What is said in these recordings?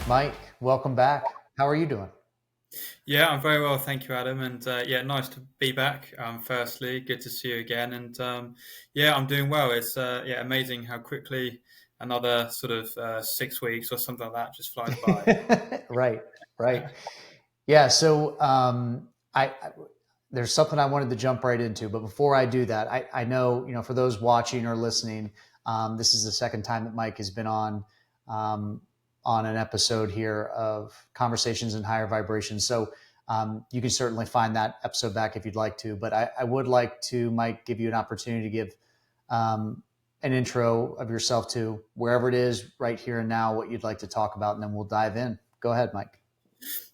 Mike, welcome back. How are you doing? Yeah, I'm very well, thank you, Adam. And yeah, nice to be back. Firstly, good to see you again. And yeah, I'm doing well. It's yeah, amazing how quickly another sort of 6 weeks or something like that just flies by. Right, right. Yeah, so I there's something I wanted to jump right into, but before I do that, I know, for those watching or listening, this is the second time that Mike has been um, on an episode here of Conversations in Higher Vibrations. So you can certainly find that episode back if you'd like to, but I would like to, Mike, give you an opportunity to give um, an intro of yourself to wherever it is right here and now, what you'd like to talk about, and then we'll dive in. Go ahead, Mike.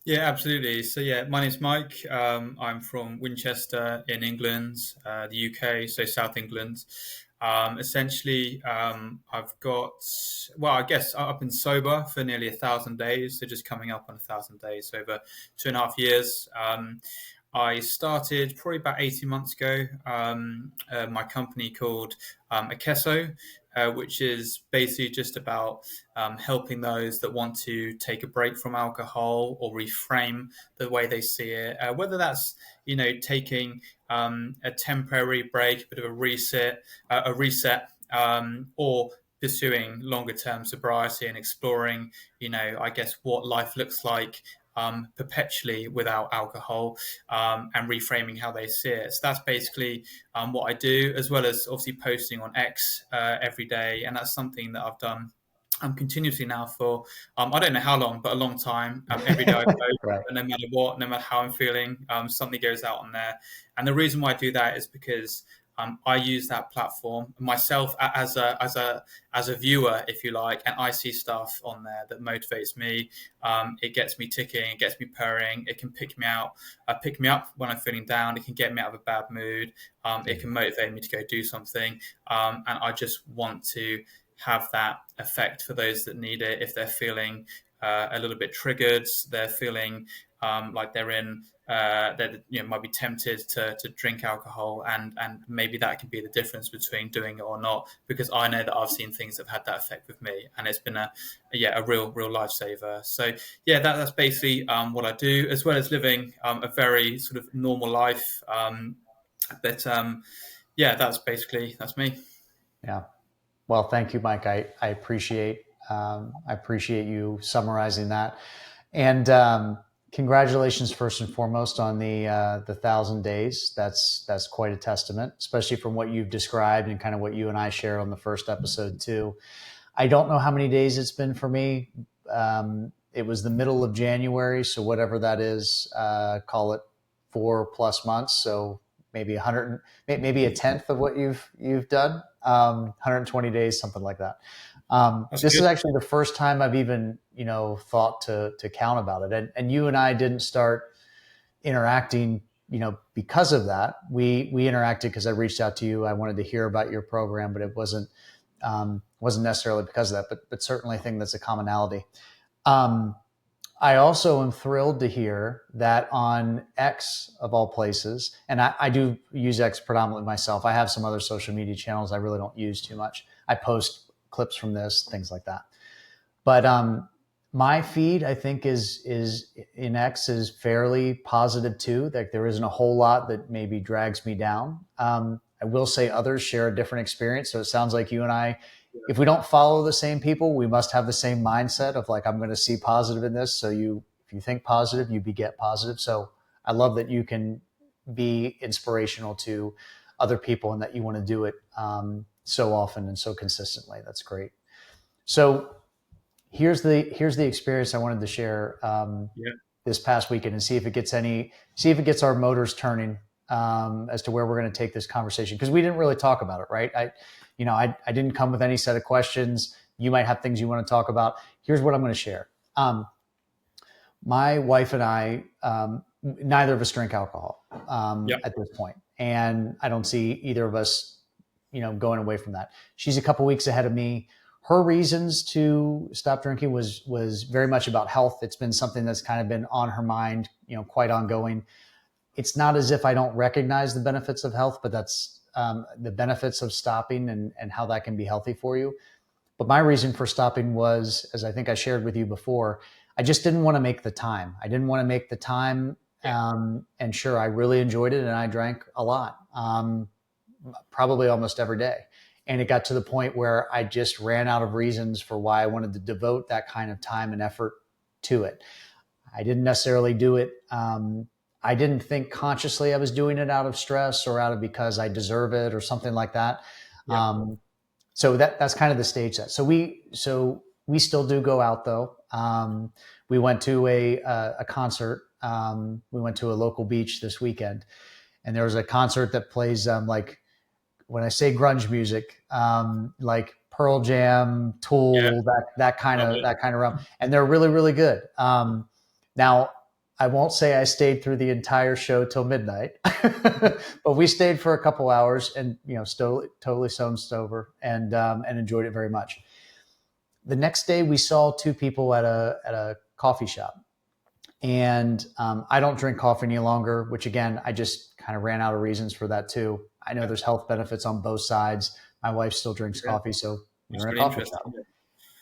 Yeah, absolutely. So yeah, my name's Mike. I'm from Winchester in England, the UK, so South England. Essentially, I've got, well, I guess I've been sober for nearly 1,000 days, so just coming up on 1,000 days, so over 2.5 years. I started probably about 18 months ago, my company called Akeso, which is basically just about helping those that want to take a break from alcohol or reframe the way they see it, whether that's taking a temporary break, a bit of a reset, or pursuing longer term sobriety and exploring, I guess what life looks like perpetually without alcohol, and reframing how they see it. So that's basically what I do, as well as obviously posting on X every day, and that's something that I've done continuously now for I don't know how long, but a long time. Every day I post, Right. and no matter what, no matter how I'm feeling, something goes out on there. And the reason why I do that is because I use that platform myself as a viewer, if you like, and I see stuff on there that motivates me. It gets me ticking, it gets me purring. It can pick me up when I'm feeling down. It can get me out of a bad mood. It can motivate me to go do something. And I just want to have that effect for those that need it. If they're feeling a little bit triggered, they're feeling like they're in, they might be tempted to drink alcohol, and maybe that can be the difference between doing it or not. Because I know that I've seen things that have had that effect with me, and it's been a real lifesaver. So yeah, that's basically what I do, as well as living a very sort of normal life. But yeah, that's me. Yeah. Well, thank you, Mike. I appreciate you summarizing that, and congratulations first and foremost on the 1,000 days. That's quite a testament, especially from what you've described and kind of what you and I shared on the first episode too. I don't know how many days it's been for me. It was the middle of January, so whatever that is, call it 4+ months. So maybe 100, maybe a tenth of what you've done. 120 days, something like that. That's This is good. actually the first time I've even thought to count about it, and you and I didn't start interacting because of that. We interacted because I reached out to you. I wanted to hear about your program, but it wasn't necessarily because of that, but certainly I think that's a commonality. um, I also am thrilled to hear that on X, of all places, and I do use X predominantly myself. I have some other social media channels I really don't use too much. I post clips from this, things like that. But my feed, I think, is in X is fairly positive too. Like there isn't a whole lot that maybe drags me down. I will say others share a different experience. So it sounds like you and I, if we don't follow the same people, we must have the same mindset of like, I'm going to see positive in this. So if you think positive, you beget positive. So I love that you can be inspirational to other people and that you want to do it so often and so consistently. That's great. So here's the experience I wanted to share Yeah. this past weekend and see if it gets our motors turning as to where we're going to take this conversation, because we didn't really talk about it, right? I didn't come with any set of questions. You might have things you want to talk about. Here's what I'm going to share. My wife and I, neither of us drink alcohol Yeah. at this point, and I don't see either of us, going away from that. She's a couple weeks ahead of me. Her reasons to stop drinking was very much about health. It's been something that's kind of been on her mind, quite ongoing. It's not as if I don't recognize the benefits of health, but that's the benefits of stopping and how that can be healthy for you. But my reason for stopping was, as I think I shared with you before, I just didn't want to make the time. I didn't want to make the time. Yeah. And sure, I really enjoyed it, and I drank a lot, probably almost every day. And it got to the point where I just ran out of reasons for why I wanted to devote that kind of time and effort to it. I didn't necessarily do it. I didn't think consciously I was doing it out of stress or out of because I deserve it or something like that. Yeah. Um, so that's kind of the stage set. So we still do go out though. We went to a concert. We went to a local beach this weekend, and there was a concert that plays like, when I say grunge music, like Pearl Jam, Yeah. Tool, that kind Love of it. that kind of realm, and they're really really good. Now, I won't say I stayed through the entire show till midnight, but we stayed for a couple hours, and still totally stone sober, and enjoyed it very much. The next day, we saw two people at a coffee shop, and I don't drink coffee any longer, which again, I just kind of ran out of reasons for that too. I know Yeah. there's health benefits on both sides. My wife still drinks Yeah. coffee, so we're That's in a really coffee interesting. shop.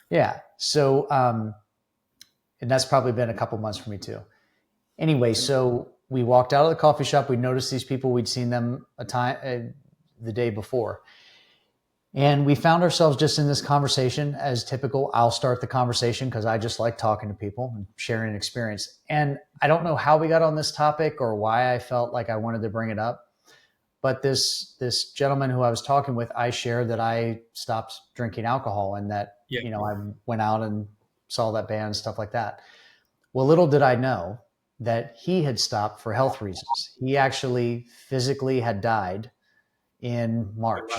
Yeah. So, and that's probably been a couple months for me too. Anyway, so we walked out of the coffee shop. We noticed these people. We'd seen them the day before. And we found ourselves just in this conversation. As typical, I'll start the conversation because I just like talking to people and sharing an experience. And I don't know how we got on this topic or why I felt like I wanted to bring it up. But this gentleman who I was talking with, I shared that I stopped drinking alcohol, and that Yeah. I went out and saw that band and stuff like that. Well, little did I know that he had stopped for health reasons. He actually physically had died in Oh, wow. March.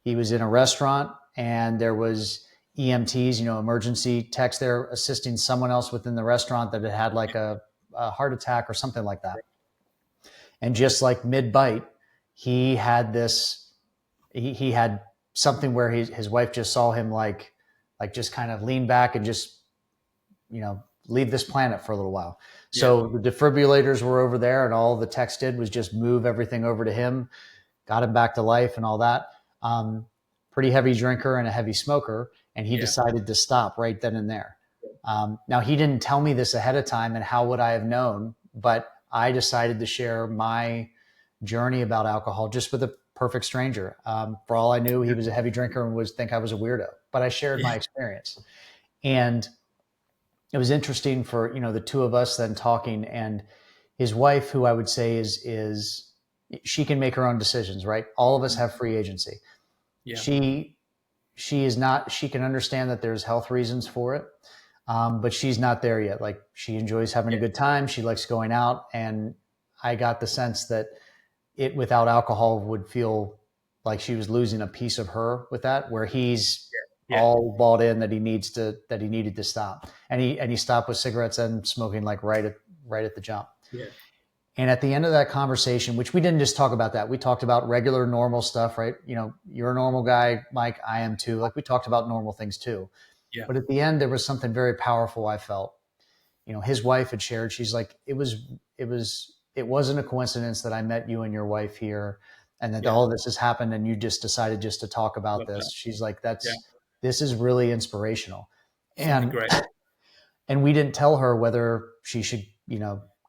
He was in a restaurant, and there was EMTs, emergency techs there assisting someone else within the restaurant that had had like a heart attack or something like that. And just like mid bite, he had this. He had something where his wife just saw him like just kind of lean back and just leave this planet for a little while. Yeah. So the defibrillators were over there, and all the techs did was just move everything over to him, got him back to life and all that. Um, Pretty heavy drinker and a heavy smoker, and he Yeah. decided to stop right then and there. Now, he didn't tell me this ahead of time, and how would I have known? But I decided to share my journey about alcohol just with a perfect stranger. For all I knew, he was a heavy drinker and would think I was a weirdo, but I shared Yeah. my experience. And it was interesting for the two of us then talking, and his wife, who I would say is she can make her own decisions, right? All of us have free agency. Yeah. She is not. She can understand that there's health reasons for it, but she's not there yet. Like, she enjoys having a Yeah. good time. She likes going out, and I got the sense that it without alcohol would feel like she was losing a piece of her with that, where he's Yeah. all bought in that he needed to stop, and he stopped with cigarettes and smoking like right at the jump. Yeah. And at the end of that conversation, which we didn't just talk about that, we talked about regular normal stuff, right? You're a normal guy, Mike. I am too. Like, we talked about normal things too. Yeah. But at the end, there was something very powerful I felt. His wife had shared. She's like, it wasn't a coincidence that I met you and your wife here, and that Yeah. all of this has happened, and you just decided just to talk about Love that. this. She's like, Yeah. this is really inspirational. Something And great. we didn't tell her whether she should,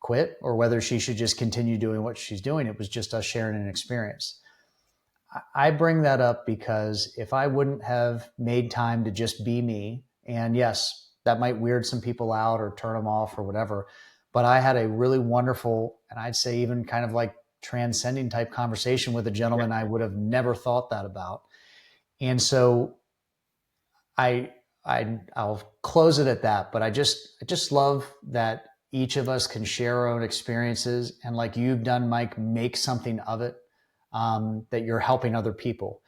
quit, or whether she should just continue doing what she's doing. It was just us sharing an experience. I bring that up because if I wouldn't have made time to just be me, and yes, that might weird some people out or turn them off or whatever, but I had a really wonderful, and I'd say even kind of like transcending type conversation with a Yeah. gentleman I would have never thought that about. And so I, I'll close it at that. But I just love that each of us can share our own experiences, and like you've done, Mike, make something of it. That you're helping other people.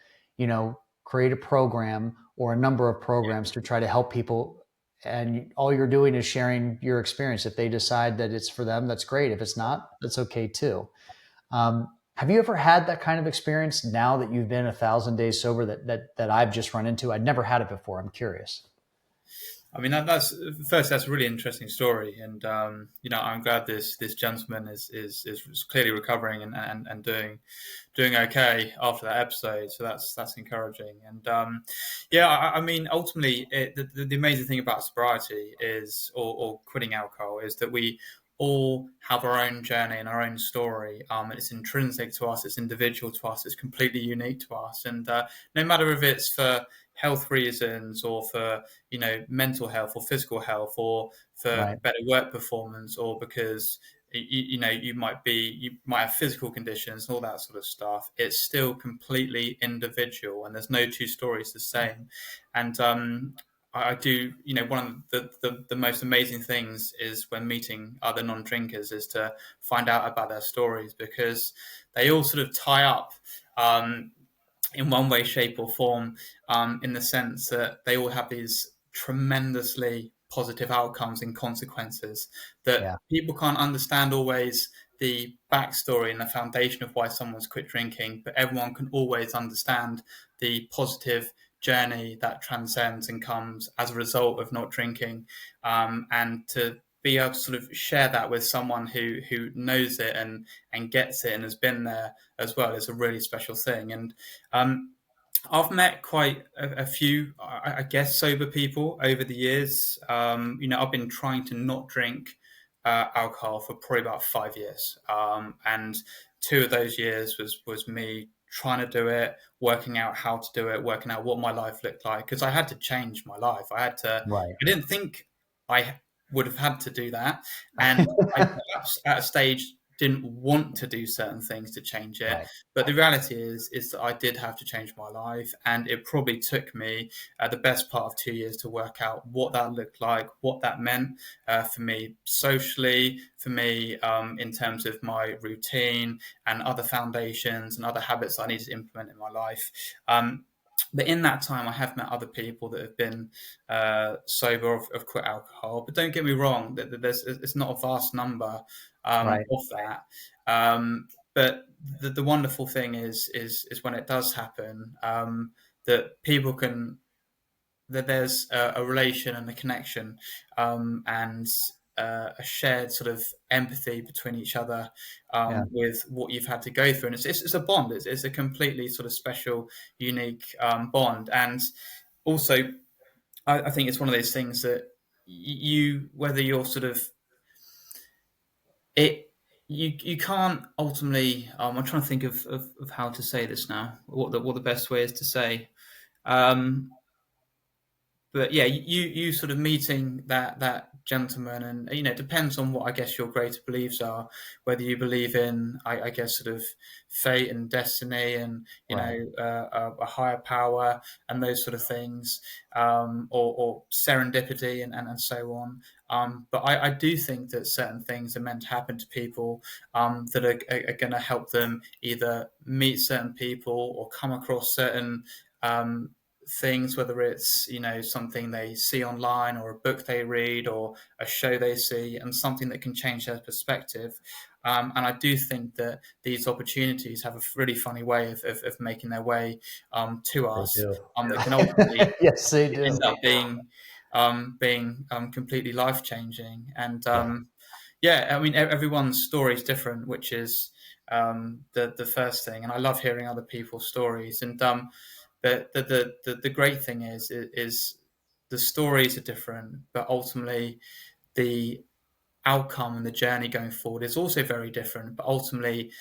Create a program or a number of programs to try to help people, and all you're doing is sharing your experience. If they decide that it's for them, that's great. If it's not, that's okay too. Have you ever had that kind of experience now that you've been 1,000 days sober that I've just run into? I'd never had it before. I'm curious. I mean, that's first. That's a really interesting story, and I'm glad this gentleman is clearly recovering and doing okay after that episode. So that's encouraging. And yeah, I mean, ultimately, the amazing thing about sobriety is, or quitting alcohol, is that we all have our own journey and our own story. It's intrinsic to us, it's individual to us, it's completely unique to us, and no matter if it's for health reasons or for mental health or physical health or for Right. better work performance or because you might have physical conditions and all that sort of stuff, it's still completely individual and there's no two stories the same. And I do, one of the most amazing things is when meeting other non-drinkers is to find out about their stories, because they all sort of tie up um, in one way, shape, or form, in the sense that they all have these tremendously positive outcomes and consequences that Yeah. people can't understand always the backstory and the foundation of why someone's quit drinking, but everyone can always understand the positive journey that transcends and comes as a result of not drinking, and to be able to sort of share that with someone who knows it and gets it and has been there as well is a really special thing. And um, I've met quite a few, I guess, sober people over the years. I've been trying to not drink alcohol for probably about 5 years, and 2 of those years was me trying to do it, working out how to do it, working out what my life looked like, because I had to change my life. I had to. Right. I didn't think I would have had to do that, and I perhaps at a stage didn't want to do certain things to change it, Right. but the reality is that I did have to change my life, and it probably took me the best part of 2 years to work out what that looked like, what that meant for me socially, for me in terms of my routine and other foundations and other habits I needed to implement in my life. But in that time, I have met other people that have been sober, of quit alcohol. But don't get me wrong, it's not a vast number Right. of that. But the wonderful thing is when it does happen, that people can, that there's a relation and a connection, and a shared sort of empathy between each other, Yeah. with what you've had to go through, and it's a bond. It's a completely sort of special, unique bond, and also I think it's one of those things that you, whether you're sort of it you can't ultimately, I'm trying to think of how to say this now, what the best way is to say, um but yeah, you sort of meeting that gentleman, and it depends on what I guess your greater beliefs are, whether you believe in, I guess, sort of fate and destiny, and Right. a higher power and those sort of things, or serendipity and so on. But I do think that certain things are meant to happen to people, that are going to help them either meet certain people or come across certain um, things, whether it's something they see online or a book they read or a show they see, and something that can change their perspective. And I do think that these opportunities have a really funny way of making their way to They us, do. that can ultimately Yes, they end do. up being completely life changing. And Yeah. yeah, I mean, everyone's story is different, which is the first thing. And I love hearing other people's stories. And the great thing is the stories are different, but ultimately the outcome and the journey going forward is also very different. But ultimately,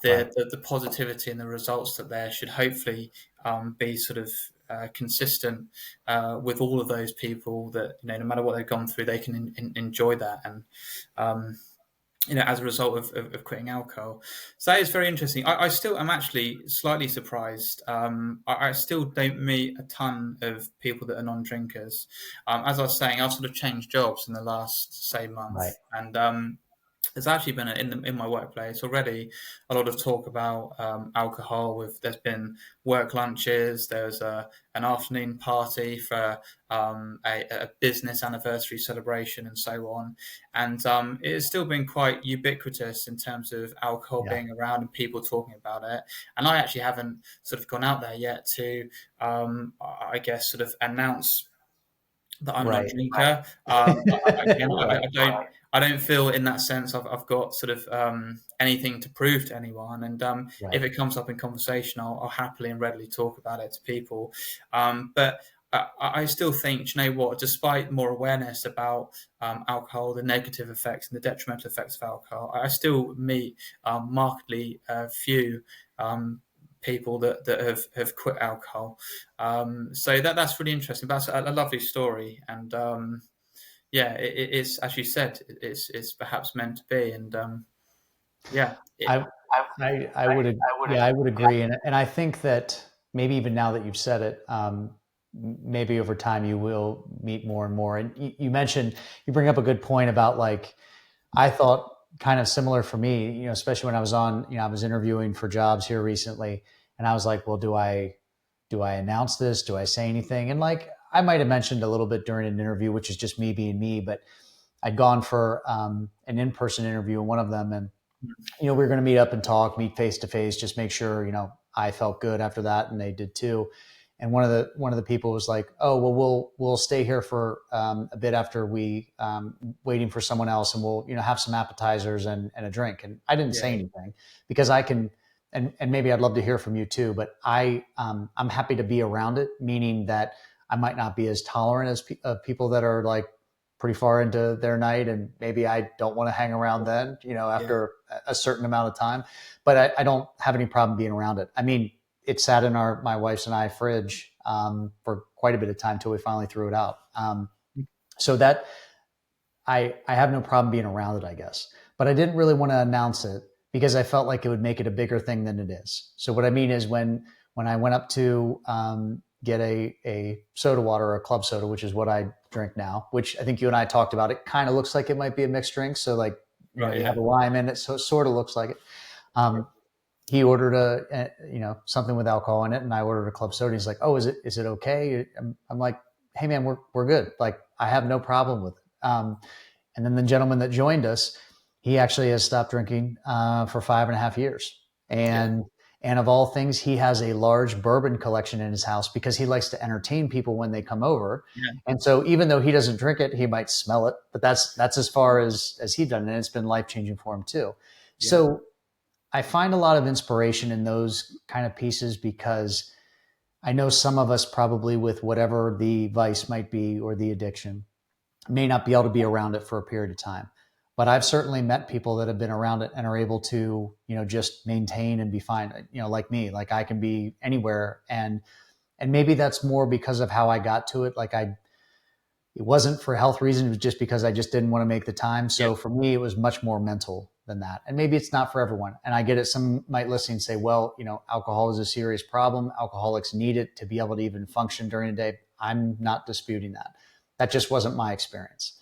Right. the positivity and the results that there should hopefully be sort of consistent with all of those people, that no matter what they've gone through, they can enjoy that. And um, as a result of quitting alcohol. So that is very interesting. I still am actually slightly surprised. I still don't meet a ton of people that are non-drinkers. As I was saying, I've sort of changed jobs in the last, say, month, Right. and there's actually been in my workplace already a lot of talk about alcohol. There's been work lunches. There's an afternoon party for a business anniversary celebration and so on. And it has still been quite ubiquitous in terms of alcohol Yeah. being around and people talking about it. And I actually haven't sort of gone out there yet to, I guess, sort of announce that I'm not a Right. drinker. Again, Right. I don't feel in that sense I've got sort of anything to prove to anyone. And if Right. it comes up in conversation, I'll happily and readily talk about it to people. But I still think, you know what, despite more awareness about alcohol, the negative effects and the detrimental effects of alcohol, I still meet markedly few people that have quit alcohol. So that's really interesting. That's a lovely story, and yeah, it's as you said, it's perhaps meant to be, and yeah, I yeah, I would agree, and I think that maybe even now that you've said it, maybe over time you will meet more and more. And you mentioned, you bring up a good point about, like, I thought kind of similar for me, especially when I was on, I was interviewing for jobs here recently, and I was like, well, do I announce this? Do I say anything? And, like, I might have mentioned a little bit during an interview, which is just me being me, but I'd gone for an in-person interview in one of them, and we were going to meet up and talk, meet face to face, just make sure, I felt good after that, and they did too. And one of the people was like, "Oh, well, we'll stay here for a bit after we waiting for someone else, and we'll have some appetizers and a drink." And I didn't say yeah, anything because I can, and maybe I'd love to hear from you too. But I'm happy to be around it, meaning that I might not be as tolerant as people that are, like, pretty far into their night, and maybe I don't want to hang around then, yeah, after a certain amount of time. But I don't have any problem being around it. I mean, it sat in my wife's and I fridge for quite a bit of time until we finally threw it out. So that I have no problem being around it, I guess. But I didn't really want to announce it because I felt like it would make it a bigger thing than it is. So what I mean is, when I went up to get a soda water, or a club soda, which is what I drink now, which I think you and I talked about, it kind of looks like it might be a mixed drink. So, like, right, you have yeah, a lime in it, so it sort of looks like it. Um, he ordered something with alcohol in it, and I ordered a club soda. He's like, "Oh, is it okay?" I'm like, "Hey, man, we're good. Like, I have no problem with it." And then the gentleman that joined us, he actually has stopped drinking for 5.5 years. yeah, And of all things, he has a large bourbon collection in his house because he likes to entertain people when they come over. yeah, And so, even though he doesn't drink it, he might smell it, but that's as far as he done, and it's been life changing for him too. yeah, So I find a lot of inspiration in those kind of pieces because I know some of us, probably with whatever the vice might be or the addiction, may not be able to be around it for a period of time. But I've certainly met people that have been around it and are able to, just maintain and be fine. Like me, like, I can be anywhere, and maybe that's more because of how I got to it. Like, it wasn't for health reasons. It was just because I just didn't want to make the time. yeah, So for me, it was much more mental than that. And maybe it's not for everyone. And I get it. Some might listen and say, well, alcohol is a serious problem. Alcoholics need it to be able to even function during the day. I'm not disputing that. That just wasn't my experience.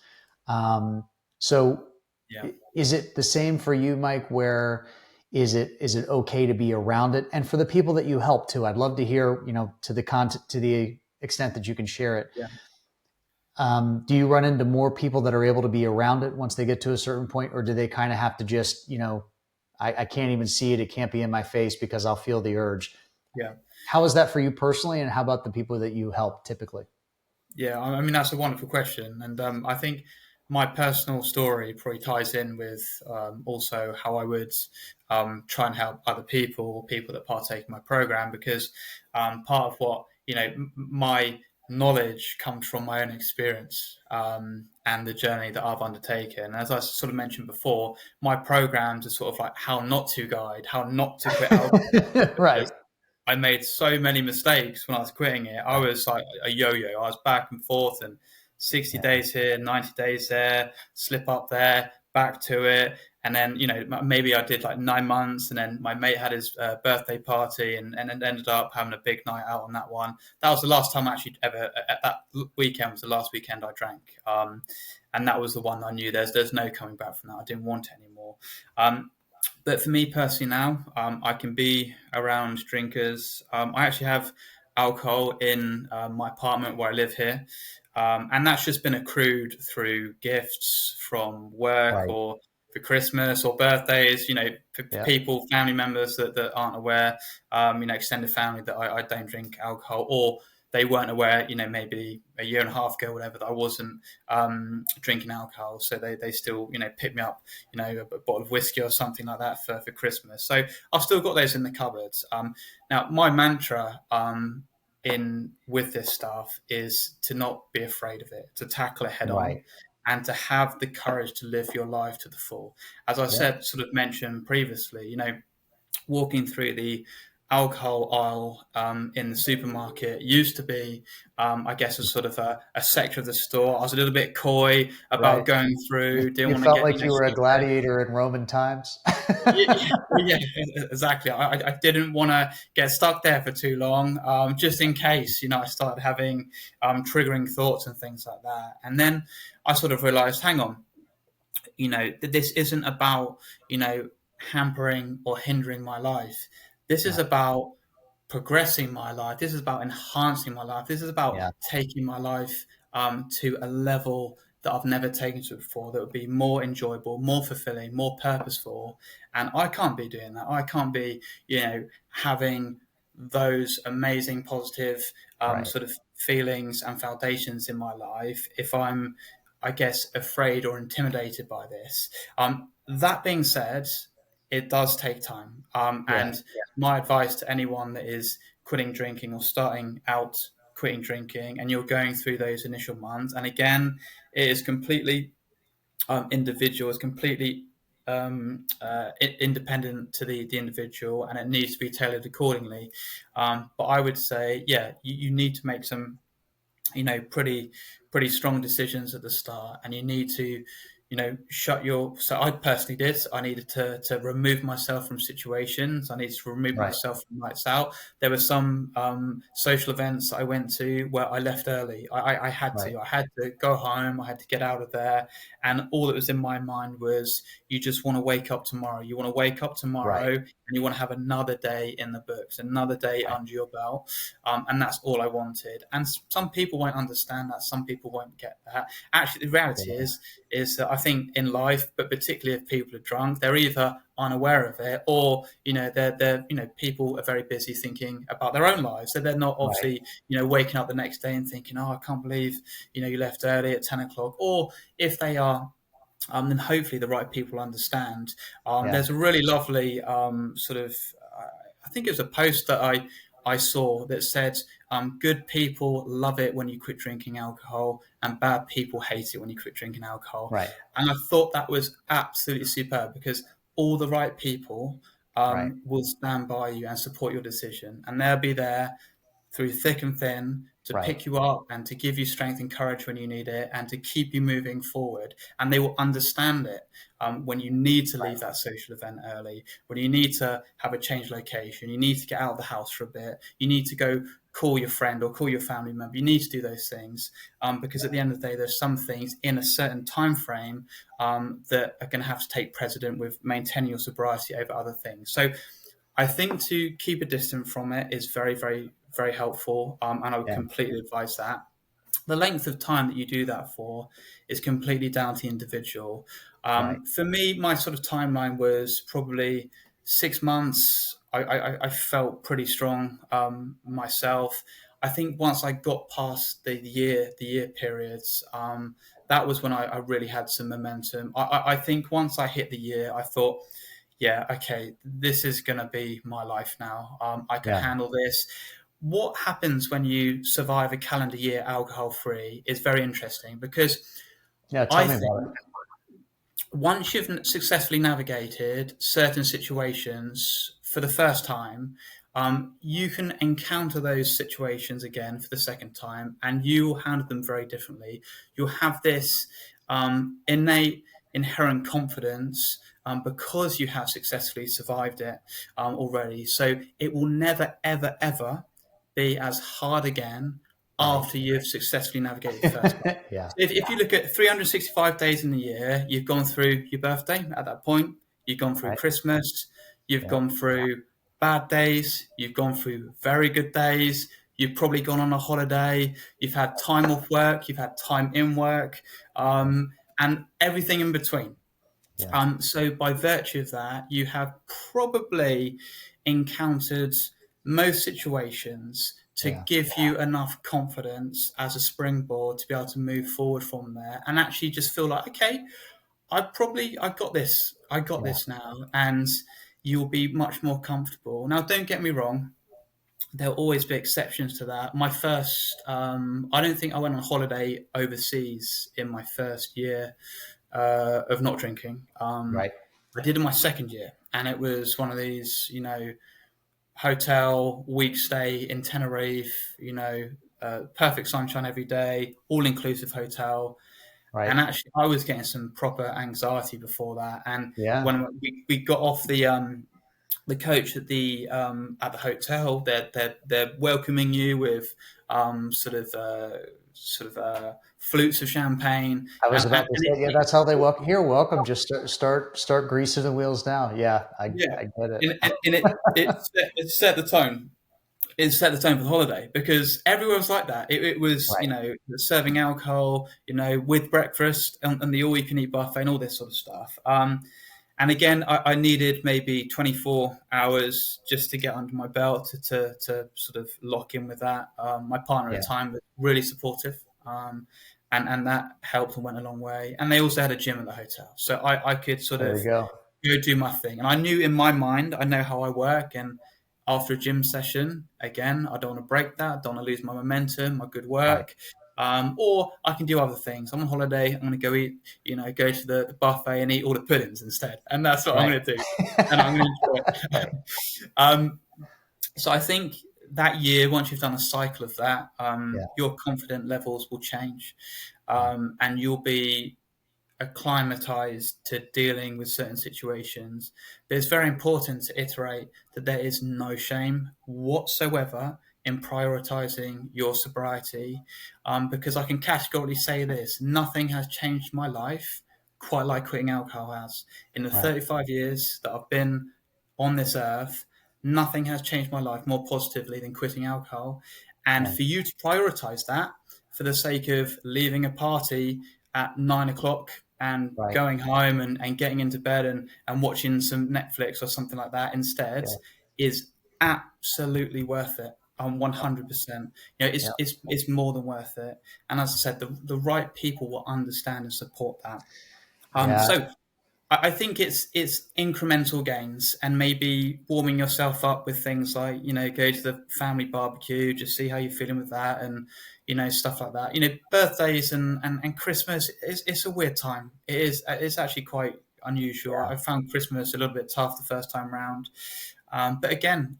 So yeah. is it the same for you, Mike, where is it okay to be around it? And for the people that you help too, I'd love to hear, to the extent that you can share it. Yeah. Do you run into more people that are able to be around it once they get to a certain point, or do they kind of have to just, I can't even see it. It can't be in my face because I'll feel the urge. Yeah. How is that for you personally? And how about the people that you help typically? Yeah, I mean that's a wonderful question, and I think my personal story probably ties in with also how I would try and help other people, people that partake in my program, because part of what my knowledge comes from my own experience and the journey that I've undertaken. As I sort of mentioned before, my programs are sort of like how not to guide, how not to quit alcohol. Right. I made so many mistakes when I was quitting it. I Right. was like a yo-yo. I was back and forth, and 60 Yeah. days here, 90 days there, slip up there, back to it. And then, maybe I did like 9 months, and then my mate had his birthday party and ended up having a big night out on that one. That was the last time I actually ever, that weekend was the last weekend I drank. And that was the one I knew there's no coming back from that. I didn't want it anymore. But for me personally now, I can be around drinkers. I actually have alcohol in my apartment where I live here. And that's just been accrued through gifts from work Right. or for Christmas or birthdays, for Yeah. people, family members that aren't aware, extended family that I don't drink alcohol, or they weren't aware, maybe a year and a half ago, whatever, that I wasn't drinking alcohol. So they still, pick me up, a bottle of whiskey or something like that for Christmas. So I've still got those in the cupboards. Now, my mantra in with this stuff is to not be afraid of it, to tackle it head on, Right. and to have the courage to live your life to the full. As I Yeah. said, sort of mentioned previously, walking through the alcohol aisle in the supermarket used to be, I guess, a sort of a sector of the store. I was a little bit coy about Right. going through, didn't You want to felt get, like you were a stuck there. gladiator in Roman times. Yeah, yeah, exactly. I didn't want to get stuck there for too long, just in case, I started having triggering thoughts and things like that. And then I sort of realized, hang on, that this isn't about, hampering or hindering my life. This is Yeah. about progressing my life. This is about enhancing my life. This is about Yeah. taking my life to a level that I've never taken to it before, that would be more enjoyable, more fulfilling, more purposeful. And I can't be doing that. I can't be, having those amazing positive Right. sort of feelings and foundations in my life if I'm, I guess, afraid or intimidated by this. That being said, it does take time. Yeah. And my advice to anyone that is quitting drinking or starting out quitting drinking, and you're going through those initial months, and again, it is completely individual, it's completely independent to the individual, and it needs to be tailored accordingly. But I would say, yeah, you need to make some, pretty strong decisions at the start, and you need to, shut your. So I personally did. I needed to remove myself from situations. I needed to remove Right. myself from nights out. There were some social events I went to where I left early. I had Right. to. I had to go home. I had to get out of there, and all that was in my mind was, you just want to wake up tomorrow. You want to wake up Right. tomorrow, and you want to have another day in the books, another day Right. under your belt. And that's all I wanted. And some people won't understand that. Some people won't get that. Actually, the reality Yeah. is that I think in life, but particularly if people are drunk, they're either unaware of it, or they're people are very busy thinking about their own lives, so they're not Right. obviously waking up the next day and thinking, oh, I can't believe you left early at 10 o'clock. Or if they are, then hopefully the right people understand. Yeah. There's a really lovely sort of, I think it was a post that I saw that said, good people love it when you quit drinking alcohol, and bad people hate it when you quit drinking alcohol. Right. And I thought that was absolutely superb, because all the right people Right. will stand by you and support your decision, and they'll be there through thick and thin to Right. pick you up and to give you strength and courage when you need it, and to keep you moving forward. And they will understand it when you need to leave that social event early, when you need to have a change location, you need to get out of the house for a bit, you need to go call your friend or call your family member. You need to do those things, because at the end of the day, there's some things in a certain time frame that are going to have to take precedent with maintaining your sobriety over other things. So I think to keep a distance from it is very, very, very helpful, and I would Yeah. completely advise that. The length of time that you do that for is completely down to the individual. Right. For me, my sort of timeline was probably 6 months. I felt pretty strong myself. I think once I got past the year periods, that was when I really had some momentum. I think once I hit the year, I thought, yeah, okay, this is going to be my life now. I can Yeah. handle this. What happens when you survive a calendar year alcohol free is very interesting, because Yeah. Tell I me think about it. once you've successfully navigated certain situations for the first time, you can encounter those situations again for the second time, and you will handle them very differently. You'll have this innate, inherent confidence, because you have successfully survived it already. So it will never, ever, ever be as hard again Right. after you've successfully navigated the first one. Yeah. So if you look at 365 days in the year, you've gone through your birthday at that point, you've gone through Right. Christmas, you've Yeah. gone through bad days, you've gone through very good days, you've probably gone on a holiday, you've had time off work, you've had time in work, Yeah. and everything in between. Yeah. So by virtue of that, you have probably encountered most situations to Yeah. give you enough confidence as a springboard to be able to move forward from there and actually just feel like, okay, I got this. I got Yeah. this now. And you'll be much more comfortable. Now, don't get me wrong. There'll always be exceptions to that. My first, I don't think I went on holiday overseas in my first year of not drinking. Right. I did in my second year, and it was one of these, hotel week stay in Tenerife, perfect sunshine every day, all inclusive hotel. Right. And actually, I was getting some proper anxiety before that. And Yeah. when we got off the coach at the hotel, they're welcoming you with flutes of champagne, I was about to and say, yeah, that's how they welcome here. Welcome. Just start greasing the wheels now. Yeah, yeah, I get it. and it set the tone. It set the tone for the holiday because everywhere was like that. It was, Right. serving alcohol, with breakfast and the all you can eat buffet and all this sort of stuff. And again, I needed maybe 24 hours just to get under my belt to sort of lock in with that. My partner at Yeah. the time was really supportive, and that helped and went a long way. And they also had a gym at the hotel, so I could sort There of we go. go do my thing. And I knew in my mind, I know how I work. And after a gym session, again, I don't want to break that. I don't want to lose my momentum, my good Right. work. Or I can do other things. I'm on holiday. I'm going to go eat, go to the buffet and eat all the puddings instead. And that's what I'm Right. going to do. And I'm going to enjoy Right. it. So I think that year, once you've done a cycle of that, Yeah. your confidence levels will change, Yeah. and you'll be acclimatized to dealing with certain situations. But it's very important to iterate that there is no shame whatsoever in prioritizing your sobriety, because I can categorically say this: nothing has changed my life quite like quitting alcohol has. In the Right. 35 years that I've been on this earth, nothing has changed my life more positively than quitting alcohol. And Right. for you to prioritize that for the sake of leaving a party at 9 o'clock and Right. going home and getting into bed and watching some Netflix or something like that instead Yeah. is absolutely worth it. 100%. Yeah. It's more than worth it. And as I said, the right people will understand and support that. Yeah. So I think it's incremental gains and maybe warming yourself up with things like, go to the family barbecue, just see how you're feeling with that, and stuff like that. Birthdays and Christmas it's a weird time. It's actually quite unusual. Yeah. I found Christmas a little bit tough the first time round. But again,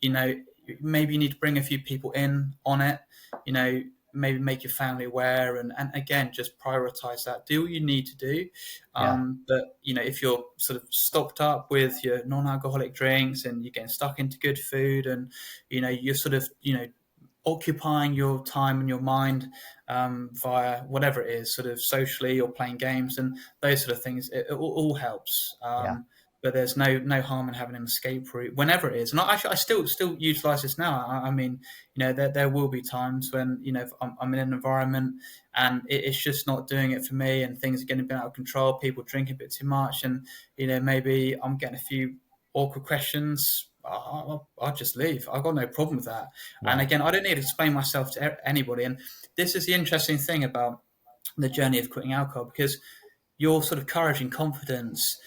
maybe you need to bring a few people in on it, you know, maybe make your family aware and again, just prioritize that. Do what you need to do. Yeah. But, if you're sort of stocked up with your non-alcoholic drinks and you're getting stuck into good food and, you're sort of, occupying your time and your mind via whatever it is, sort of socially or playing games and those sort of things, it all helps. Yeah. But there's no harm in having an escape route whenever it is. And I still utilize this now. I mean, there will be times when if I'm in an environment and it's just not doing it for me, and things are getting a bit out of control. People drinking a bit too much, and maybe I'm getting a few awkward questions. I'll just leave. I've got no problem with that. And Right. again, I don't need to explain myself to anybody. And this is the interesting thing about the journey of quitting alcohol, because your sort of courage and confidence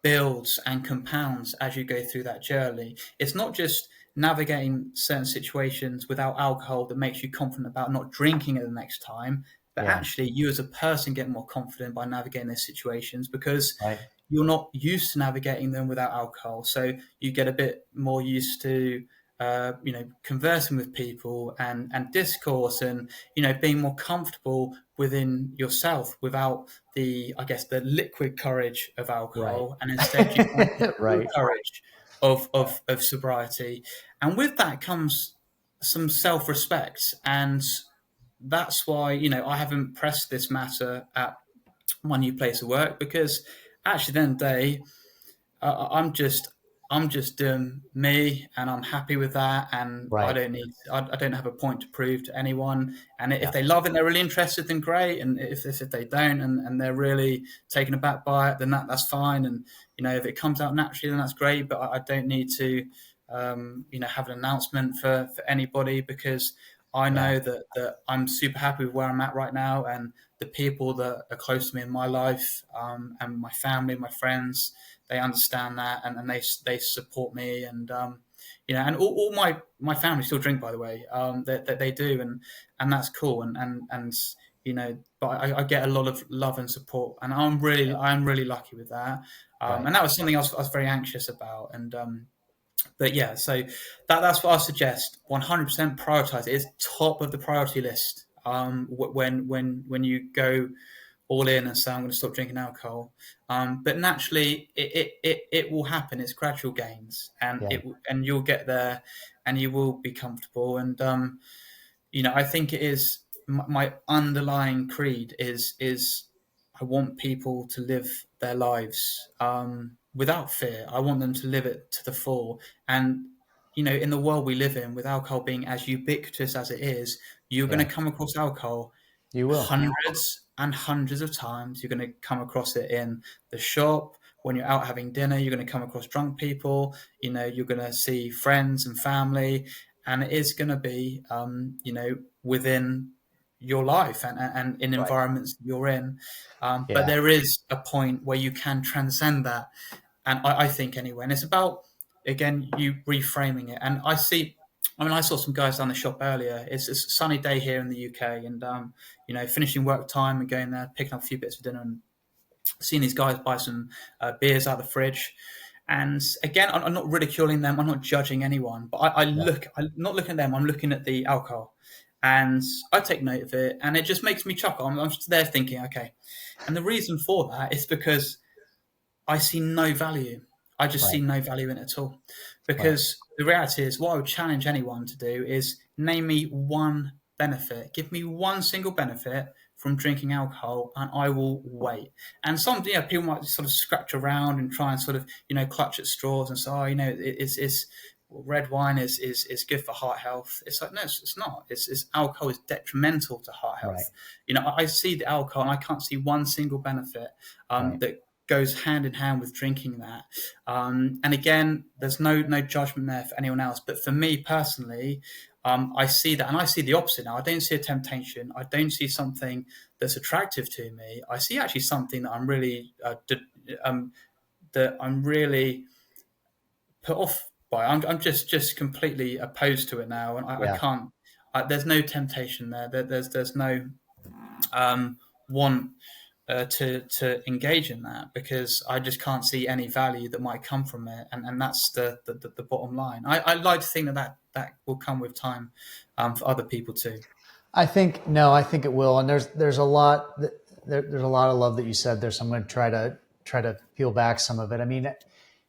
builds and compounds as you go through that journey. It's not just navigating certain situations without alcohol that makes you confident about not drinking it the next time, but Yeah. actually you as a person get more confident by navigating those situations because Right. you're not used to navigating them without alcohol. So you get a bit more used to conversing with people and discourse and being more comfortable within yourself without the liquid courage of Right. alcohol, and instead you find the full Right. courage of sobriety. And with that comes some self-respect, and that's why I haven't pressed this matter at my new place of work, because actually, at the end of the day, I'm just doing me, and I'm happy with that, and I Right. don't need I don't have a point to prove to anyone. And if Yeah. they love it, they're really interested, then great. And if they don't, and they're really taken aback by it, then that's fine. And if it comes out naturally, then that's great. But I don't need to have an announcement for anybody, because I Yeah. know that I'm super happy with where I'm at right now, and the people that are close to me in my life, and my family, my friends, they understand that, and they support me, and and all my family still drink, by the way. They do, and that's cool, and but I get a lot of love and support, and I'm really lucky with that. Right. And that was something I was very anxious about, and but yeah, so that's what I suggest. 100% prioritize it. It's top of the priority list. When you go all in and say I'm going to stop drinking alcohol, but naturally it will happen. It's gradual gains, and Yeah. and you'll get there, and you will be comfortable. And I think it is my underlying creed is I want people to live their lives without fear. I want them to live it to the full. And in the world we live in, with alcohol being as ubiquitous as it is, you're going to Yeah. come across alcohol You will. hundreds and hundreds of times. You're going to come across it in the shop. When you're out having dinner, you're going to come across drunk people. You're going to see friends and family, and it is going to be, within your life, and in Right. environments you're in. But Yeah. there is a point where you can transcend that, and I think anyway. And it's about, again, you reframing it. And I saw some guys down the shop earlier. It's a sunny day here in the UK, and finishing work time and going there, picking up a few bits for dinner, and seeing these guys buy some beers out of the fridge. And again, I'm not ridiculing them. I'm not judging anyone, but Yeah. I'm not looking at them. I'm looking at the alcohol, and I take note of it, and it just makes me chuckle. I'm just there thinking, okay. And the reason for that is because I see no value. I just see Right. no value in it at all. Right. Because the reality is, what I would challenge anyone to do is name me one benefit. Give me one single benefit from drinking alcohol, and I will wait. And people might sort of scratch around and try and sort of, clutch at straws and say, oh, it's red wine is good for heart health. It's like, no, it's not. It's alcohol is detrimental to heart Right. health. I see the alcohol, and I can't see one single benefit Right. that goes hand in hand with drinking that. And again, there's no judgment there for anyone else. But for me personally, I see that, and I see the opposite now. I don't see a temptation. I don't see something that's attractive to me. I see actually something that I'm really put off by. I'm just completely opposed to it now, and I Yeah. can't. There's no temptation there. There's no want to engage in that, because I just can't see any value that might come from it, and that's the bottom line. I like to think that will come with time, for other people too. I think no, I think it will, and there's a lot there's a lot of love that you said there. So I'm going to try to peel back some of it. I mean,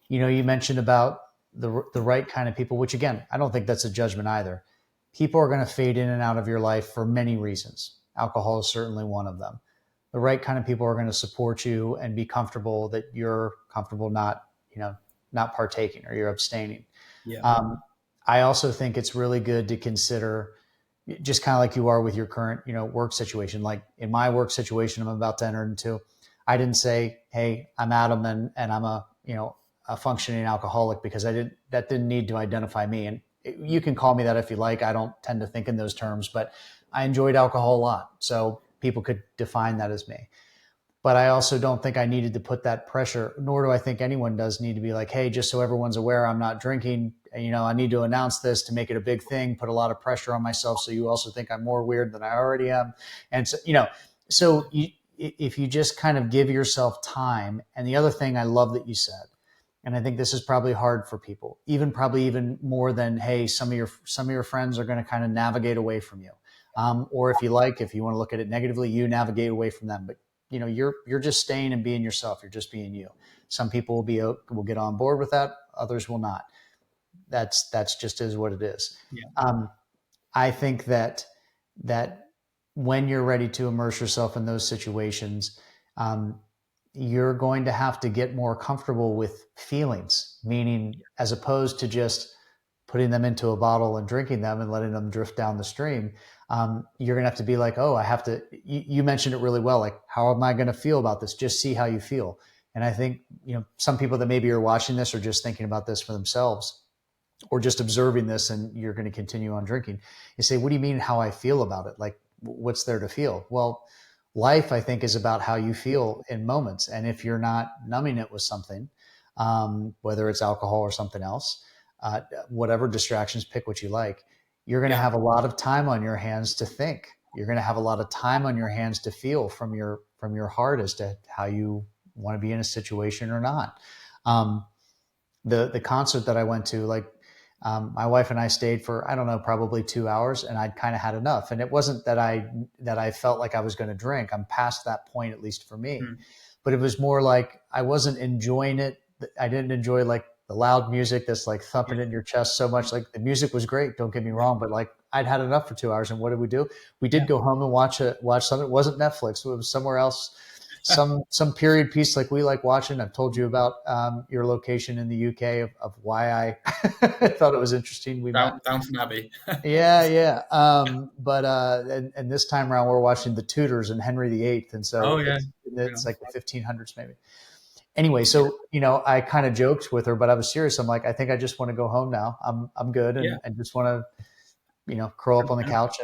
you mentioned about the right kind of people, which again, I don't think that's a judgment either. People are going to fade in and out of your life for many reasons. Alcohol is certainly one of them. The right kind of people are going to support you and be comfortable that you're comfortable not partaking or you're abstaining. Yeah, Um, I also think it's really good to consider, just kind of like you are with your current, work situation. Like in my work situation, I'm about to enter into, I didn't say, hey, I'm Adam and I'm a functioning alcoholic, because that didn't need to identify me. And you can call me that if you like. I don't tend to think in those terms, but I enjoyed alcohol a lot. So people could define that as me. But I also don't think I needed to put that pressure, nor do I think anyone does need to be like, hey, just so everyone's aware, I'm not drinking. I need to announce this to make it a big thing, put a lot of pressure on myself. So you also think I'm more weird than I already am. And if you just kind of give yourself time. And the other thing I love that you said, and I think this is probably hard for people, probably even more than, hey, some of your friends are going to kind of navigate away from you. Or if you want to look at it negatively, you navigate away from them. But you're just staying and being yourself. You're just being you. Some people will get on board with that. Others will not. That's just is what it is. yeah, Um, I think that when you're ready to immerse yourself in those situations, um, you're going to have to get more comfortable with feelings, meaning as opposed to just putting them into a bottle and drinking them and letting them drift down the stream. You're going to have to be like, oh, I have to, you mentioned it really well. Like, how am I going to feel about this? Just see how you feel. And I think, some people that maybe are watching this are just thinking about this for themselves. or just observing this and you're going to continue on drinking. You say, what do you mean how I feel about it? Like, what's there to feel? Well, life, I think, is about how you feel in moments. And if you're not numbing it with something, whether it's alcohol or something else, whatever distractions, pick what you like, you're going to Yeah. have a lot of time on your hands to think. You're going to have a lot of time on your hands to feel from your heart as to how you want to be in a situation or not. Um, the concert that I went to, like, my wife and I stayed for, I don't know, probably 2 hours, and I'd kind of had enough. And it wasn't that I felt like I was going to drink. I'm past that point, at least for me. Mm. But it was more like I wasn't enjoying it. I didn't enjoy like the loud music that's like Yeah. thumping in your chest so much. Like the music was great, don't get me Yeah. wrong, but like I'd had enough for 2 hours. And what did we do? We did Yeah. go home and watch something. It wasn't Netflix. It was somewhere else, some period piece like we like watching. I've told you about your location in the UK of why I thought it was interesting. We met. Downton Abbey. Yeah, yeah. But and this time around we're watching the Tudors and Henry VIII, and Oh so yeah. Very it's nice. like the 1500s maybe. Anyway, Yeah. so I kind of joked with her, but I was serious. I'm like, I think I just want to go home now. I'm good, Yeah. and just want to curl up on the And, couch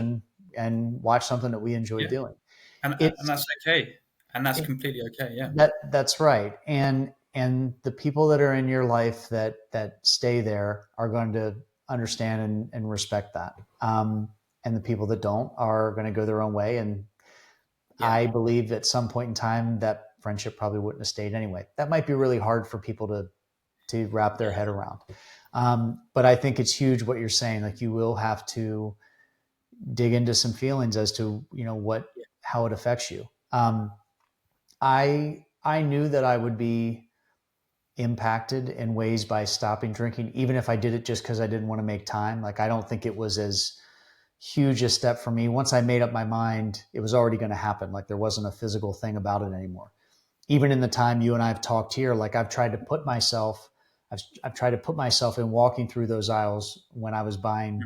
and watch something that we enjoy yeah. doing. And It's that's okay. And that's it, completely okay. Yeah. that's right, and the people that are in your life that stay there are going to understand and respect that. And the people that don't are going to go their own way. And Yeah. I believe at some point in time that friendship probably wouldn't have stayed anyway. That might be really hard for people to wrap their Yeah. head around. But I think it's huge what you're saying. Like you will have to dig into some feelings as to what Yeah. how it affects you. I knew that I would be impacted in ways by stopping drinking, even if I did it just because I didn't want to make time. Like I don't think it was as huge a step for me. Once I made up my mind, it was already going to happen. Like there wasn't a physical thing about it anymore. Even in the time you and I have talked here, like I've tried to put myself in walking through those aisles when I was buying,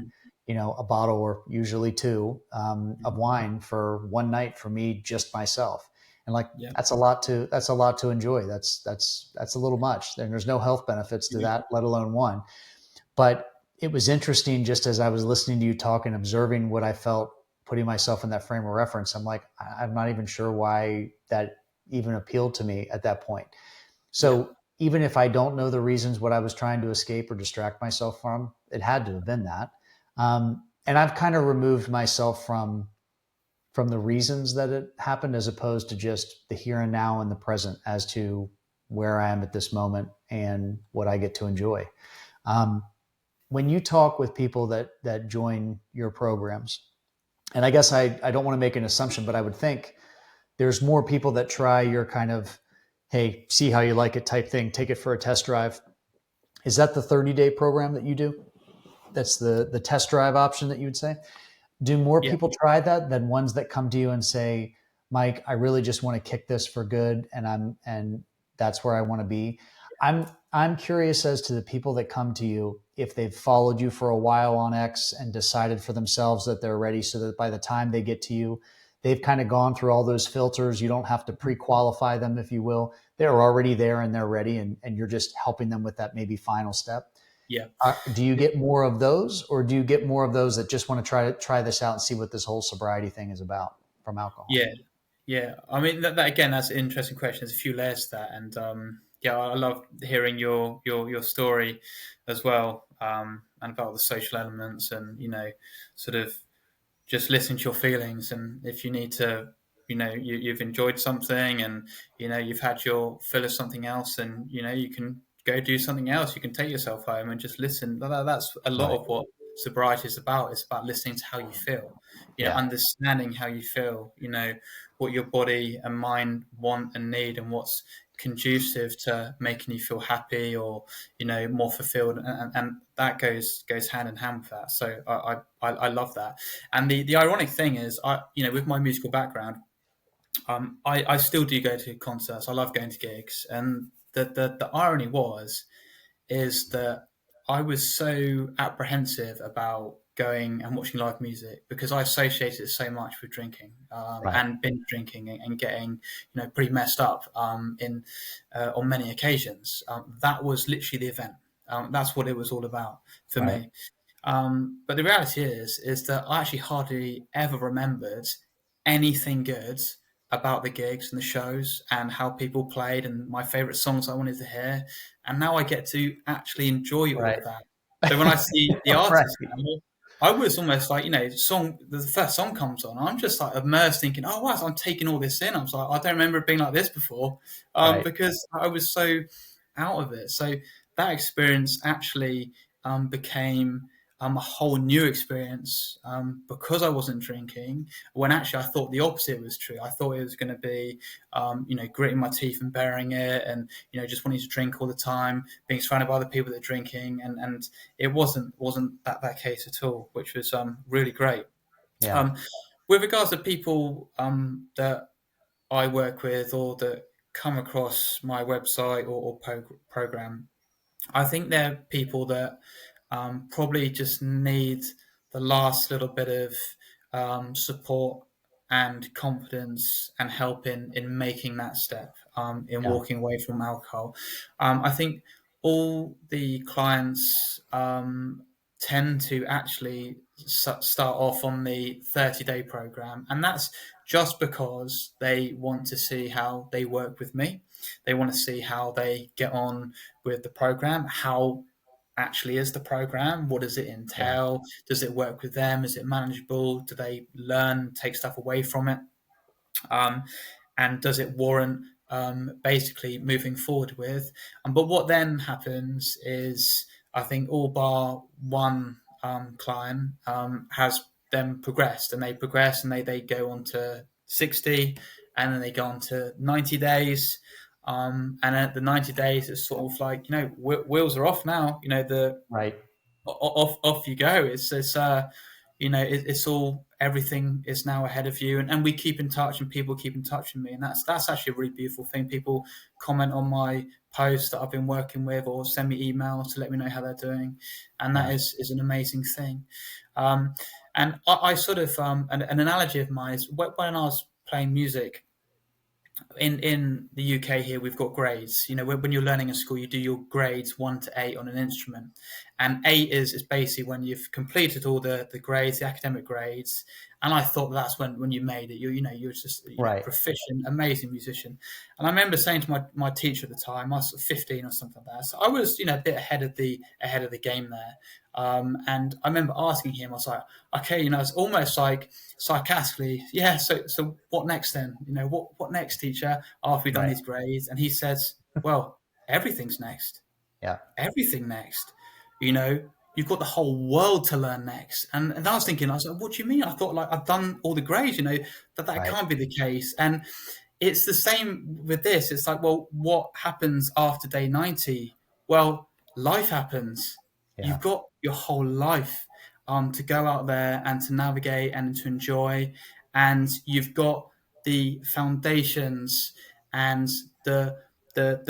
Mm. a bottle or usually two of Mm. wine for one night for me, just myself. And like, Yeah. that's a lot to enjoy. That's a little much. And there's no health benefits to Yeah. that, let alone one. But it was interesting just as I was listening to you talk and observing what I felt, putting myself in that frame of reference. I'm like, I'm not even sure why that even appealed to me at that point. Yeah. So even if I don't know the reasons what I was trying to escape or distract myself from, it had to have been that. And I've kind of removed myself from the reasons that it happened, as opposed to just the here and now and the present as to where I am at this moment and what I get to enjoy. Um, when you talk with people that join your programs, and I guess I don't want to make an assumption, but I would think there's more people that try your kind of, hey, see how you like it type thing, take it for a test drive. Is that the 30-day program that you do? That's the test drive option that you would say? Do more Yeah. people try that than ones that come to you and say, Mike, I really just want to kick this for good, and that's where I want to be? I'm curious as to the people that come to you, if they've followed you for a while on X and decided for themselves that they're ready, so that by the time they get to you, they've kind of gone through all those filters. You don't have to pre-qualify them, if you will. They're already there and they're ready, and you're just helping them with that maybe final step. Yeah. Do you get more of those, or do you get more of those that just want to try this out and see what this whole sobriety thing is about from alcohol? Yeah. Yeah. I mean, that again, that's an interesting question. There's a few layers to that, and yeah, I love hearing your story as well, and about the social elements, and sort of just listen to your feelings. And if you need to, you've enjoyed something, and you've had your fill of something else, and you can go do something else. You can take yourself home and just listen. That's a lot Right. of what sobriety is about. It's about listening to how you feel, Yeah. understanding how you feel, what your body and mind want and need, and what's conducive to making you feel happy, or more fulfilled, and that goes hand in hand with that. So I love that. And the ironic thing is, with my musical background, I still do go to concerts. I love going to gigs, and the irony is that I was so apprehensive about going and watching live music, because I associated it so much with drinking, Right. and binge drinking, and getting pretty messed up, in on many occasions. That was literally the event. That's what it was all about for Right. me. But the reality is that I actually hardly ever remembered anything good about the gigs and the shows and how people played and my favorite songs I wanted to hear. And now I get to actually enjoy all Right. of that. So when I see the Right. artists now, I was almost like, the first song comes on, I'm just like immersed thinking, oh, wow, I'm taking all this in. I was like, I don't remember it being like this before, Right. because I was so out of it. So that experience actually became a whole new experience because I wasn't drinking. When actually I thought the opposite was true. I thought it was going to be, gritting my teeth and bearing it, and just wanting to drink all the time, being surrounded by other people that are drinking, and it wasn't that case at all, which was really great. Yeah. Um, with regards to people that I work with or that come across my website or program, I think they're people that probably just need the last little bit of support and confidence and help in making that step, in Yeah. walking away from alcohol. I think all the clients tend to actually start off on the 30-day program, and that's just because they want to see how they work with me. They want to see how they get on with the program. How actually is the program? What does it Yeah. entail? Does it work with them? Is it manageable? Do they learn, take stuff away from it? Um, and does it warrant basically moving forward with? But what then happens is, I think all bar one client has then progressed, and they progress, and they go on to 60, and then they go on to 90 days. And at the 90 days, it's sort of like, wheels are off now. The Right. off you go. It's all, everything is now ahead of you, and we keep in touch, and people keep in touch with me, and that's actually a really beautiful thing. People comment on my posts that I've been working with, or send me emails to let me know how they're doing, and that Yeah. is an amazing thing. And I sort of an analogy of mine is when I was playing music in the UK here, we've got grades. When you're learning in school, you do your grades 1 to 8 on an instrument, and 8 is basically when you've completed all the grades, the academic grades. And I thought that's when you made it. You're just Right. proficient, amazing musician. And I remember saying to my teacher at the time, I was 15 or something like that, so I was a bit ahead of the game there. And I remember asking him, I was like, okay, it's almost like sarcastically, yeah. So what next then? What next, teacher? After we've done Right. these grades, and he says, well, everything's next. Yeah. Everything next. You've got the whole world to learn next. And I was thinking, I was like, what do you mean? I thought, like, I've done all the grades. That Right. can't be the case. And it's the same with this. It's like, well, what happens after day 90? Well, life happens. Yeah. You've got your whole life to go out there and to navigate and to enjoy. And you've got the foundations and the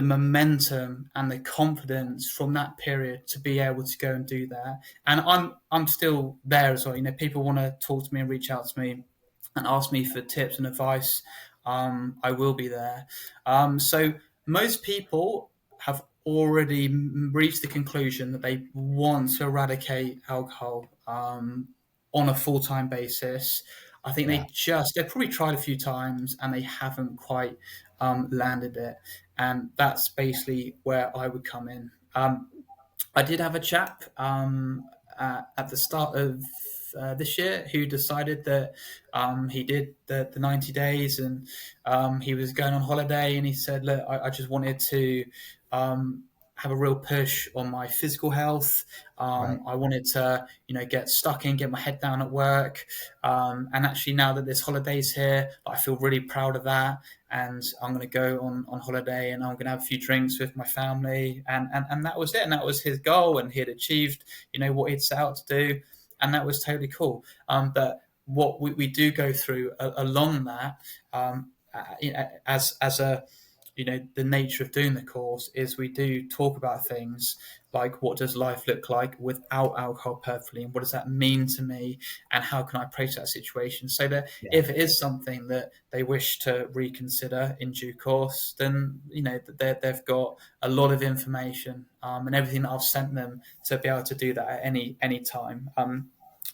momentum and the confidence from that period to be able to go and do that. And I'm still there as well. People want to talk to me and reach out to me and ask me for tips and advice. I will be there. So most people have already reached the conclusion that they want to eradicate alcohol on a full-time basis. I think Yeah. they've probably tried a few times and they haven't quite landed it. And that's basically where I would come in. I did have a chap at the start of this year who decided that he did the 90 days, and he was going on holiday, and he said, look, I just wanted to have a real push on my physical health. Right. I wanted to, get stuck in, get my head down at work. And actually, now that there's holidays here, I feel really proud of that. And I'm going to go on holiday, and I'm going to have a few drinks with my family. And that was it. And that was his goal. And he had achieved, what he'd set out to do. And that was totally cool. But what we do go through along that, as a the nature of doing the course is we do talk about things like what does life look like without alcohol perfectly, and what does that mean to me, and how can I approach that situation, so that Yeah. if it is something that they wish to reconsider in due course, then they've got a lot of information, and everything that I've sent them to be able to do that at any time.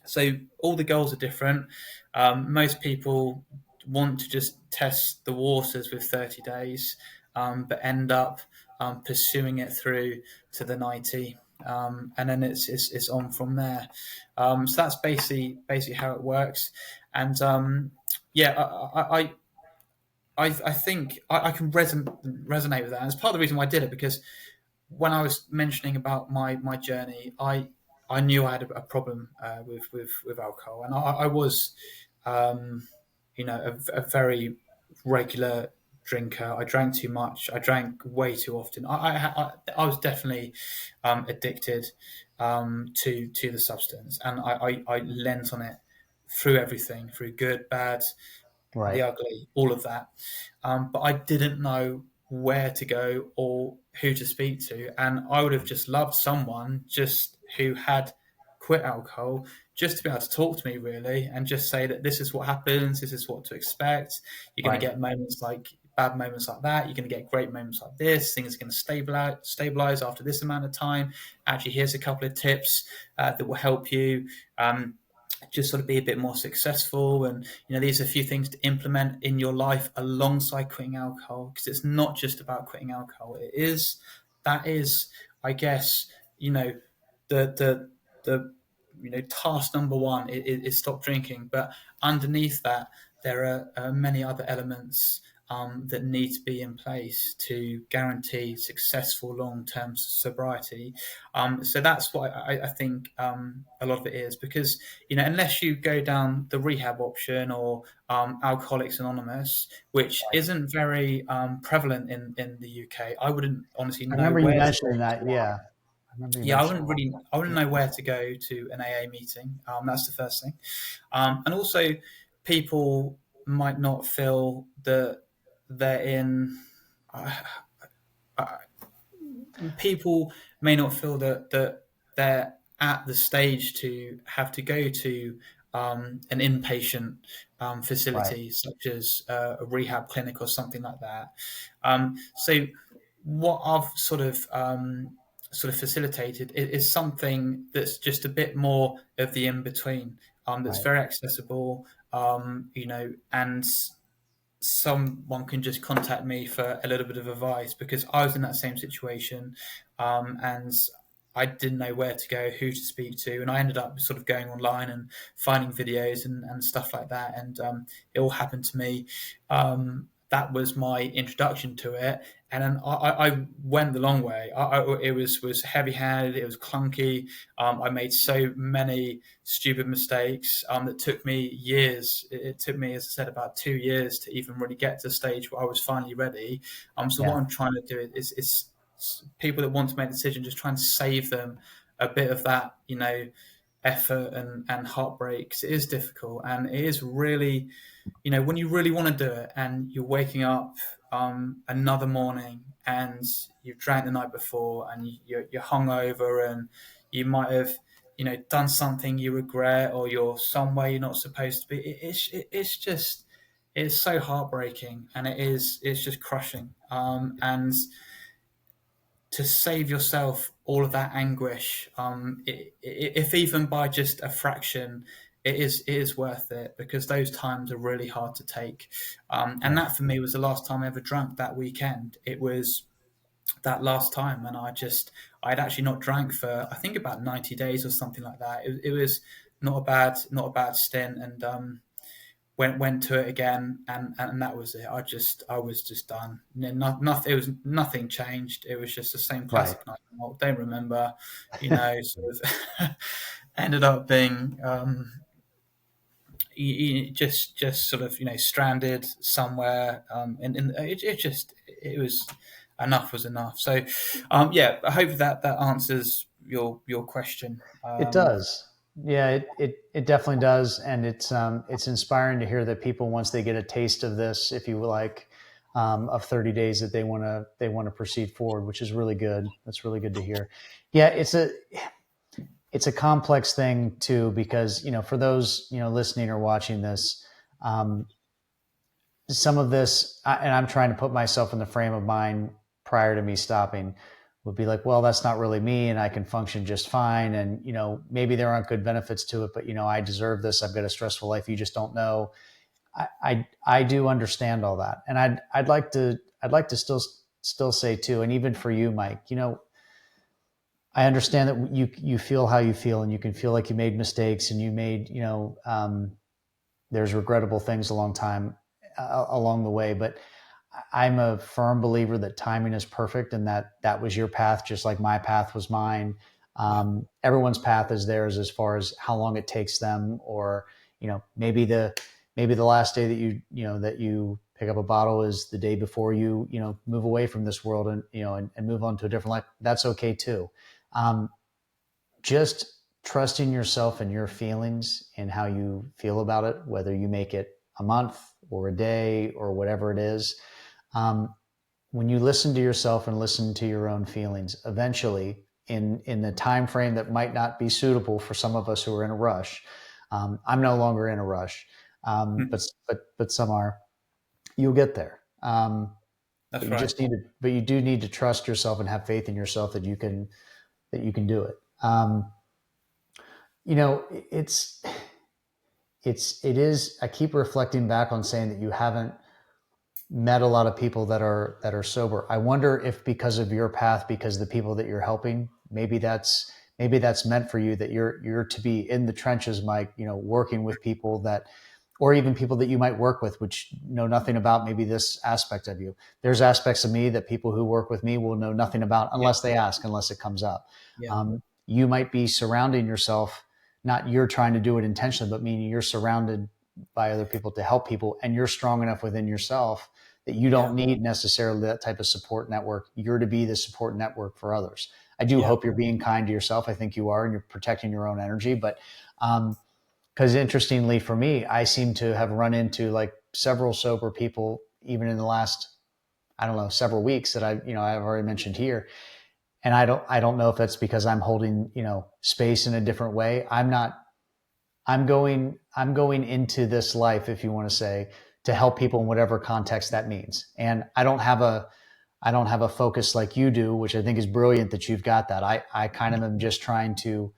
So all the goals are different. Most people want to just test the waters with 30 days, but end up pursuing it through to the 90. And then it's on from there. So that's basically how it works. And yeah, I think I can resonate with that. And it's part of the reason why I did it, because when I was mentioning about my journey, I knew I had a problem with alcohol, and I was, um, a very regular drinker. I drank too much. I drank way too often. I was definitely addicted to the substance, and I lent on it through everything, through good, bad, the Right. ugly, all of that. But I didn't know where to go or who to speak to. And I would have just loved someone just who had quit alcohol, just to be able to talk to me really, and just say that this is what happens, this is what to expect. You're going to Right. get moments like bad moments like that. You're going to get great moments like this. Things are going to stabilize after this amount of time. Actually, here's a couple of tips that will help you. Just sort of be a bit more successful, and these are a few things to implement in your life alongside quitting alcohol, because it's not just about quitting alcohol. That is, I guess, the the task number one is stop drinking, but underneath that there are many other elements that need to be in place to guarantee successful long-term sobriety. So that's what I think a lot of it is, because unless you go down the rehab option or Alcoholics Anonymous, which isn't very prevalent in the UK, I wouldn't honestly I know remember you where to mentioning go. that. Yeah. I remember you Yeah, mentioning I wouldn't know where to go to an AA meeting. That's the first thing, and also people might not feel that they're in. Uh, uh, People may not feel that they're at the stage to have to go to an inpatient Right. facility such as a rehab clinic or something like that. So what I've sort of facilitated is something that's just a bit more of the in between. That's Right. very accessible, and someone can just contact me for a little bit of advice, because I was in that same situation, and I didn't know where to go, who to speak to, and I ended up sort of going online and finding videos and stuff like that, and it all happened to me. That was my introduction to it, and then I went the long way. It was heavy handed, it was clunky. I made so many stupid mistakes that took me years. It took me, as I said, about 2 years to even really get to the stage where I was finally ready. So what Yeah. I'm trying to do is people that want to make a decision, just try and save them a bit of that, effort and heartbreak. 'Cause it is difficult, and it is really, when you really want to do it, and you're waking up another morning, and you've drank the night before, and you're hungover, and you might have done something you regret, or you're somewhere you're not supposed to be. It's just, it's so heartbreaking, and it's just crushing. And to save yourself all of that anguish, if even by just a fraction, it is worth it, because those times are really hard to take. And Yeah. that for me was the last time I ever drank that weekend. It was that last time, and I'd actually not drank for, I think, about 90 days or something like that. It was not a bad stint, and went to it again, and that was it. I was just done. Nothing. It was nothing changed. It was just the same Right. classic night. I don't remember, sort of ended up being just sort of stranded somewhere, and it was, enough was enough. So yeah, I hope that answers your question. It does. Yeah, it definitely does, and it's inspiring to hear that people, once they get a taste of this, if you like, of 30 days that they want to proceed forward, which is really good. That's really good to hear. Yeah, it's a complex thing too, because for those listening or watching this, um, some of this, and I'm trying to put myself in the frame of mind prior to me stopping, would be like, well, that's not really me, and I can function just fine, and maybe there aren't good benefits to it, but I deserve this. I've got a stressful life. You just don't know. I do understand all that, and I'd like to still say too, and even for you, Mike, I understand that you feel how you feel, and you can feel like you made mistakes, and you made there's regrettable things along the way, but I'm a firm believer that timing is perfect, and that was your path, just like my path was mine. Yeah. Everyone's path is theirs as far as how long it takes them, or maybe the last day that you pick up a bottle is the day before you move away from this world, and move on to a different life. That's okay too. Um, just trusting yourself and your feelings and how you feel about it, whether you make it a month or a day or whatever it is. Um, when you listen to yourself and listen to your own feelings, eventually, in the time frame that might not be suitable for some of us who are in a rush, I'm no longer in a rush, Mm. but some are. You'll get there. But That's you right. just need to. But you do need to trust yourself and have faith in yourself that you can do it. You know, it is. I keep reflecting back on saying that you haven't met a lot of people that are sober. I wonder if because of your path, because the people that you're helping, maybe that's meant for you, that you're to be in the trenches, Mike. Working with people that, or even people that you might work with, which know nothing about maybe this aspect of you. There's aspects of me that people who work with me will know nothing about Yeah. unless they ask, unless it comes up. Yeah. You might be surrounding yourself, not you're trying to do it intentionally, but meaning you're surrounded by other people to help people, and you're strong enough within yourself that you Yeah. don't need necessarily that type of support network. You're to be the support network for others. I do Yeah. hope you're being kind to yourself. I think you are, and you're protecting your own energy. But because interestingly for me, I seem to have run into like several sober people, even in the last, I don't know, several weeks, that I've already mentioned here. And I don't know if that's because I'm holding, space in a different way. I'm going into this life, if you want to say, to help people in whatever context that means. And I don't have a focus like you do, which I think is brilliant that you've got that. I kind of am just trying to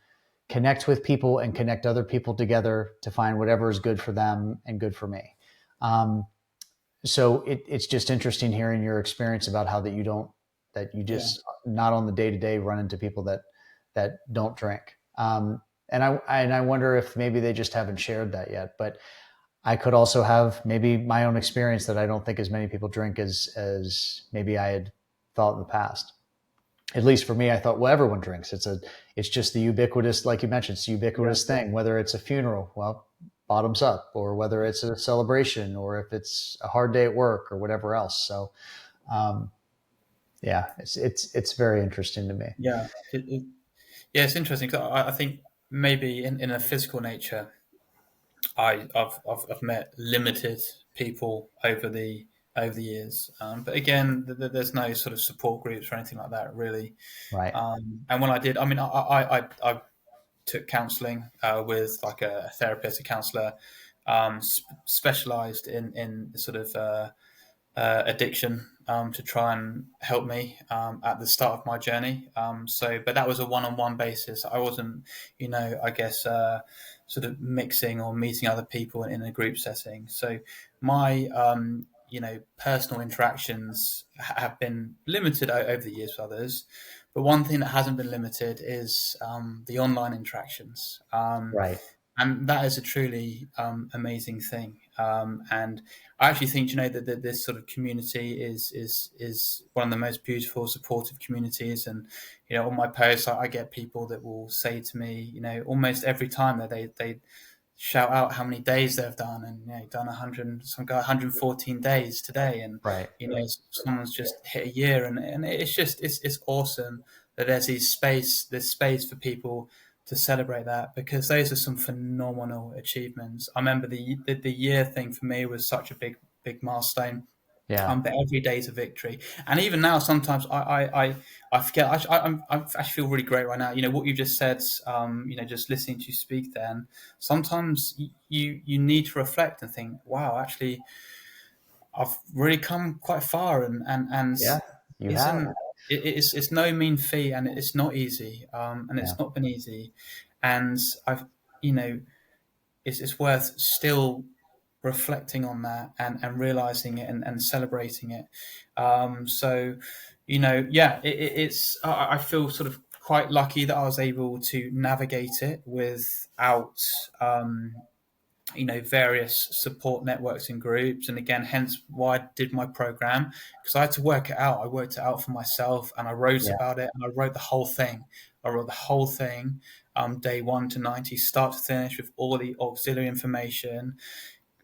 connect with people and connect other people together to find whatever is good for them and good for me. Um, so it's just interesting hearing your experience about how that you Yeah. just not on the day to day run into people that don't drink. And I wonder if maybe they just haven't shared that yet. But I could also have maybe my own experience that I don't think as many people drink as maybe I had thought in the past. At least for me, I thought, well, everyone drinks. It's just the ubiquitous, like you mentioned, it's the Yeah. ubiquitous thing. Whether it's a funeral, well, bottoms up, or whether it's a celebration, or if it's a hard day at work, or whatever else. So, um, yeah, it's very interesting to me. Yeah. Yeah. It's interesting, 'cause I think maybe in a physical nature, I've met limited people over the years, but again, there's no sort of support groups or anything like that really. Right, And when I did, I mean, I took counselling with like a therapist, a counsellor, specialised in sort of addiction, to try and help me at the start of my journey. But that was a one-on-one basis. I wasn't, I guess, sort of mixing or meeting other people in a group setting. So my, personal interactions have been limited over the years with others. But one thing that hasn't been limited is the online interactions. right, And that is a truly amazing thing. And I actually think, that this sort of community is one of the most beautiful, supportive communities. And on my posts, I get people that will say to me, almost every time that they shout out how many days they've done, and done 100, some guy 114 days today, and right. someone's just hit a year, and it's just it's awesome that this space for people to celebrate that, because those are some phenomenal achievements. I remember the year thing for me was such a big milestone. Yeah. But every day is a victory. And even now, sometimes I forget. I actually feel really great right now. You know what you just said. Just listening to you speak. Then sometimes you need to reflect and think, wow, actually, I've really come quite far, and Yeah. You have. isn't it's no mean feat, and it's not easy, and Yeah. it's not been easy, and I've you know it's worth still reflecting on that and realizing it and celebrating it. So, yeah, it's I feel sort of quite lucky that I was able to navigate it without various support networks and groups, and again, hence why I did my program, because I had to work it out. I worked it out for myself, and I wrote Yeah. about it, and I wrote the whole thing. I wrote the whole thing, day 1 to 90, start to finish, with all the auxiliary information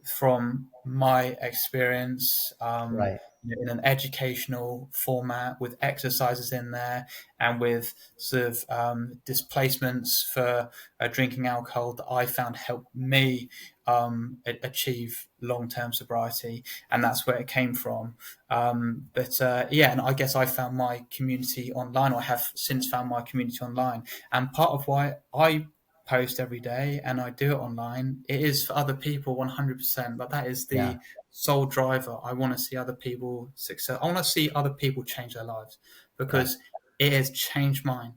from my experience, Right. in an educational format, with exercises in there, and with sort of displacements for drinking alcohol that I found helped me achieve long-term sobriety, and that's where it came from. But yeah, and I guess I found my community online, or I have since found my community online, and part of why I post every day and I do it online, it is for other people 100%. But that is Yeah. the sole driver. I want to see other people success. I want to see other people change their lives, Yeah. because it has changed mine,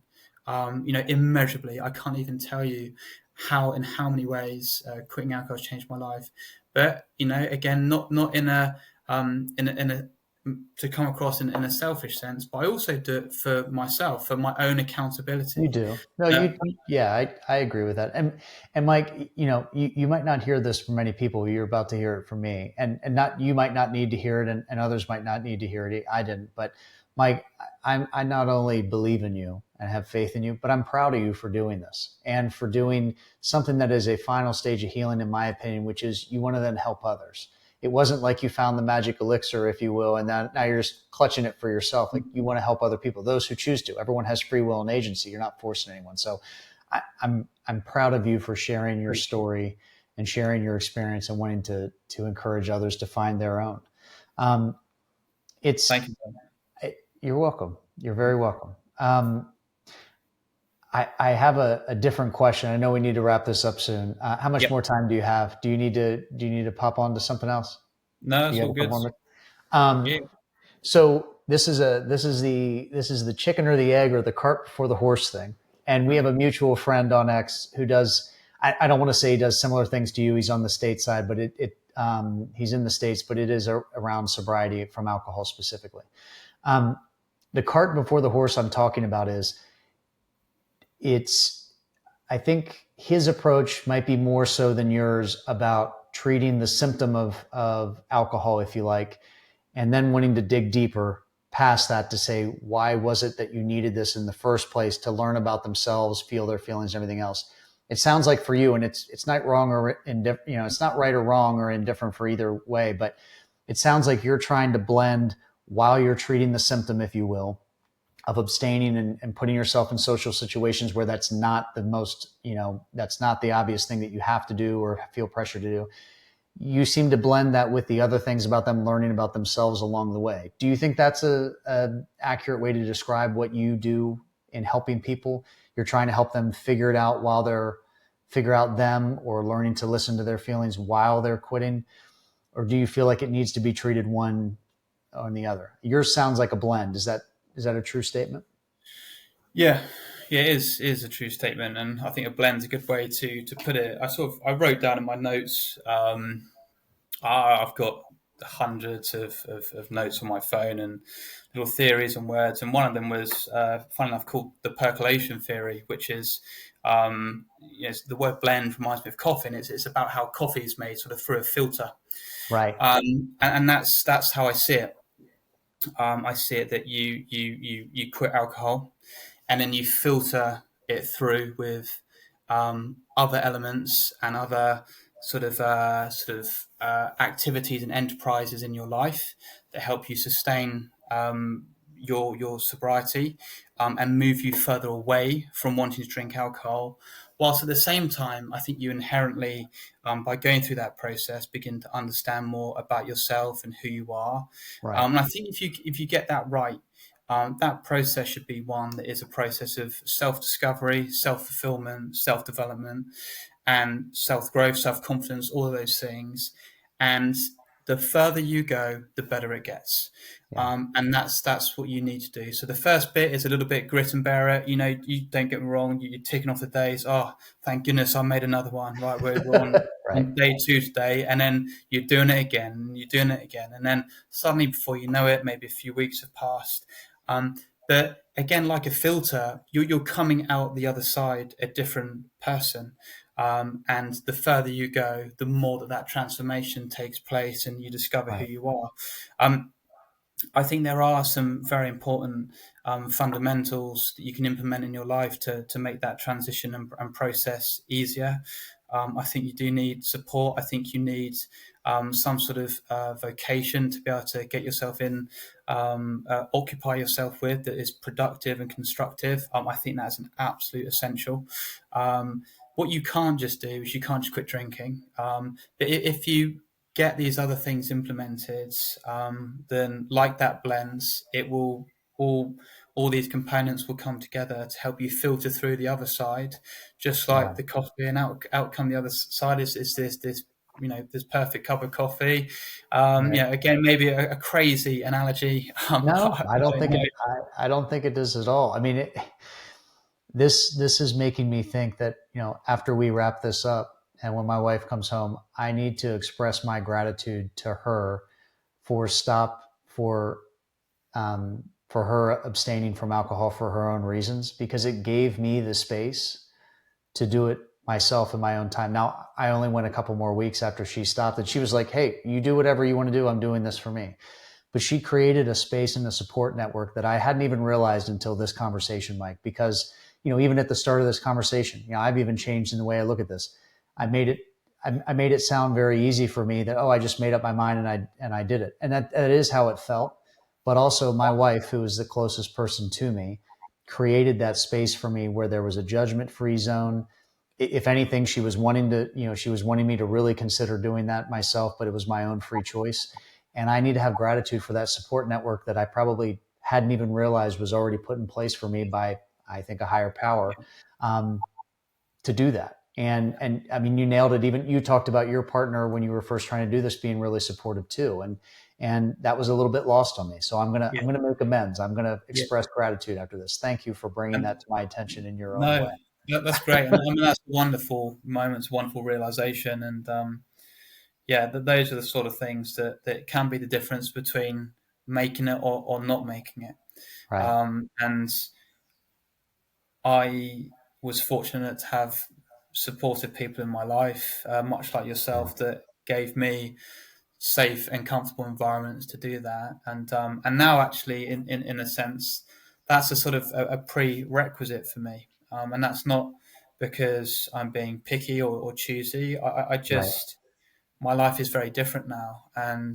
immeasurably. I can't even tell you in how many ways quitting alcohol has changed my life. But again, not in a to come across in a selfish sense, but I also do it for myself, for my own You accountability. do. No, Uh, yeah, I agree with that. And Mike, you might not hear this from many people. You're about to hear it from me. And not, you might not need to hear it, and others might not need to hear it. I didn't. But Mike, I not only believe in you and have faith in you, but I'm proud of you for doing this and for doing something that is a final stage of healing, in my opinion, which is you want to then help others. It wasn't like you found the magic elixir, if you will, and now you're just clutching it for yourself. Like, you want to help other people, those who choose to. Everyone has free will and agency. You're not forcing anyone. So I'm proud of you for sharing your story and sharing your experience and wanting to encourage others to find their own. Um, Thank it's you. You're welcome. You're very welcome. I have a different question. I know we need to wrap this up soon. How much Yep. more time do you have? Do you need to pop on to something else? No, Do it's you have all a couple good. more minutes? Um, Yeah. So this is the chicken or the egg or the cart before the horse thing. And we have a mutual friend on X who does. I don't want to say he does similar things to you. He's on the state side, but he's in the States, but it is around sobriety from alcohol specifically. Um, the cart before the horse I'm talking about is it's. I think his approach might be more so than yours about treating the symptom of alcohol, if you like, and then wanting to dig deeper past that to say, why was it that you needed this in the first place, to learn about themselves, feel their feelings, and everything else. It sounds like for you, and it's not wrong or it's not right or wrong or indifferent for either way, but it sounds like you're trying to blend while you're treating the symptom, if you will, of abstaining and putting yourself in social situations where that's not the most, that's not the obvious thing that you have to do or feel pressure to do. You seem to blend that with the other things about them learning about themselves along the way. Do you think that's a accurate way to describe what you do in helping people? You're trying to help them figure it out while they're figure out them, or learning to listen to their feelings while they're quitting? Or do you feel like it needs to be treated one on the other? Yours sounds like a blend. Is that a true statement? Yeah, yeah, it is a true statement, and I think a blend's a good way to put it. I wrote down in my notes. I've got hundreds of notes on my phone and little theories and words, and one of them was, fun enough, called the percolation theory, which is, the word blend reminds me of coffee, and it's about how coffee is made sort of through a filter, Right. and that's how I see it. I see it that you quit alcohol, and then you filter it through with other elements and other activities and enterprises in your life that help you sustain your sobriety, and move you further away from wanting to drink alcohol, whilst at the same time, I think you inherently, by going through that process, begin to understand more about yourself and who you are. Right. And I think if you get that right, that process should be one that is a process of self discovery, self fulfillment, self development, and self growth, self confidence, all of those things. And the further you go, the better it gets. Yeah. And that's what you need to do. So the first bit is a little bit grit and bear it. You know, you don't get me wrong. You're ticking off the days. Oh, thank goodness I made another one. Right, we're Right. on day two today, and then you're doing it again, and you're doing it again, and then suddenly, before you know it, maybe a few weeks have passed. But again, like a filter, you're coming out the other side a different person. And the further you go, the more that transformation takes place, and you discover who Right. you are. Um, I think there are some very important fundamentals that you can implement in your life to make that transition and process easier. I think you do need support. I think you need some sort of vocation to be able to get yourself in, occupy yourself with, that is productive and constructive. I think that's an absolute essential. What you can't just do is you can't just quit drinking. But if you get these other things implemented, then like that blends, it will all all these components will come together to help you filter through the other side, just like Yeah. the coffee and outcome the other side is this this perfect cup of coffee. Right. Yeah, again, maybe a crazy analogy. No, I I don't don't think know. it. I don't think it does at all. I mean, this is making me think that after we wrap this up, and when my wife comes home, I need to express my gratitude to her for her abstaining from alcohol for her own reasons, because it gave me the space to do it myself in my own time. Now, I only went a couple more weeks after she stopped, and she was like, "Hey, you do whatever you want to do. I'm doing this for me." But she created a space and a support network that I hadn't even realized until this conversation, Mike, because, even at the start of this conversation, I've even changed in the way I look at this. I made it, I made it sound very easy for me that, oh, I just made up my mind and I did it. And that is how it felt. But also my wife, who is the closest person to me, created that space for me where there was a judgment free zone. If anything, she was wanting me to really consider doing that myself, but it was my own free choice. And I need to have gratitude for that support network that I probably hadn't even realized was already put in place for me by, I think, a higher power, um, to do that. And I mean, you nailed it. Even you talked about your partner when you were first trying to do this being really supportive too. And that was a little bit lost on me. So Yeah, I'm gonna make amends. I'm gonna yeah. express gratitude after this. Thank you for bringing And that to my attention in your own no, way. that's great. And I mean, that's a wonderful moments, wonderful realization. And yeah, those are the sort of things that can be the difference between making it or not making it. Right. And I was fortunate to have supportive people in my life, much like Yeah. yourself, that gave me safe and comfortable environments to do that. And now, actually, in a sense, that's a sort of a prerequisite for me. And that's not because I'm being picky or choosy. I Right. just my life is very different now. And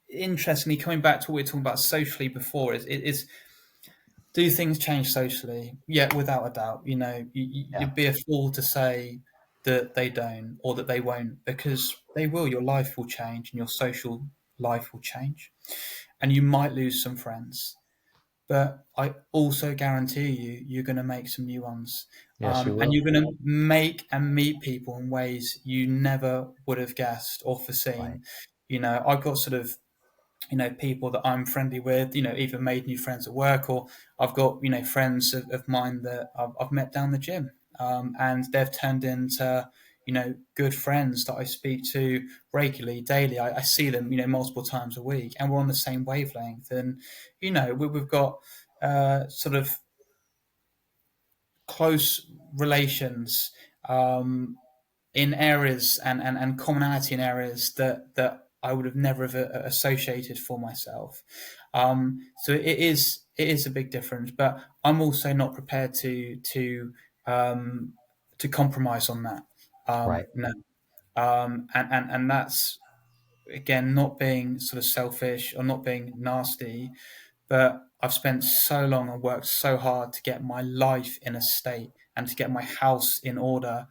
interestingly, coming back to what we were talking about socially before, is do things change socially? Yeah, without a doubt. Yeah. You'd be a fool to say that they don't or that they won't, because they will. Your life will change and your social life will change. And you might lose some friends. But I also guarantee you're going to make some new ones. Yes, you And will. you're going to make and meet people in ways you never would have guessed or Right. foreseen. I've got sort of people that I'm friendly with, either made new friends at work, or I've got friends of mine that I've met down the gym, and they've turned into good friends that I speak to regularly, daily. I see them multiple times a week, and we're on the same wavelength. And we've got sort of close relations, in areas and commonality in areas that I would have never have associated for myself. So it is a big difference, but I'm also not prepared um, to compromise on that. Right. No, and that's again not being sort of selfish or not being nasty, but I've spent so long and worked so hard to get my life in a state and to get my house in order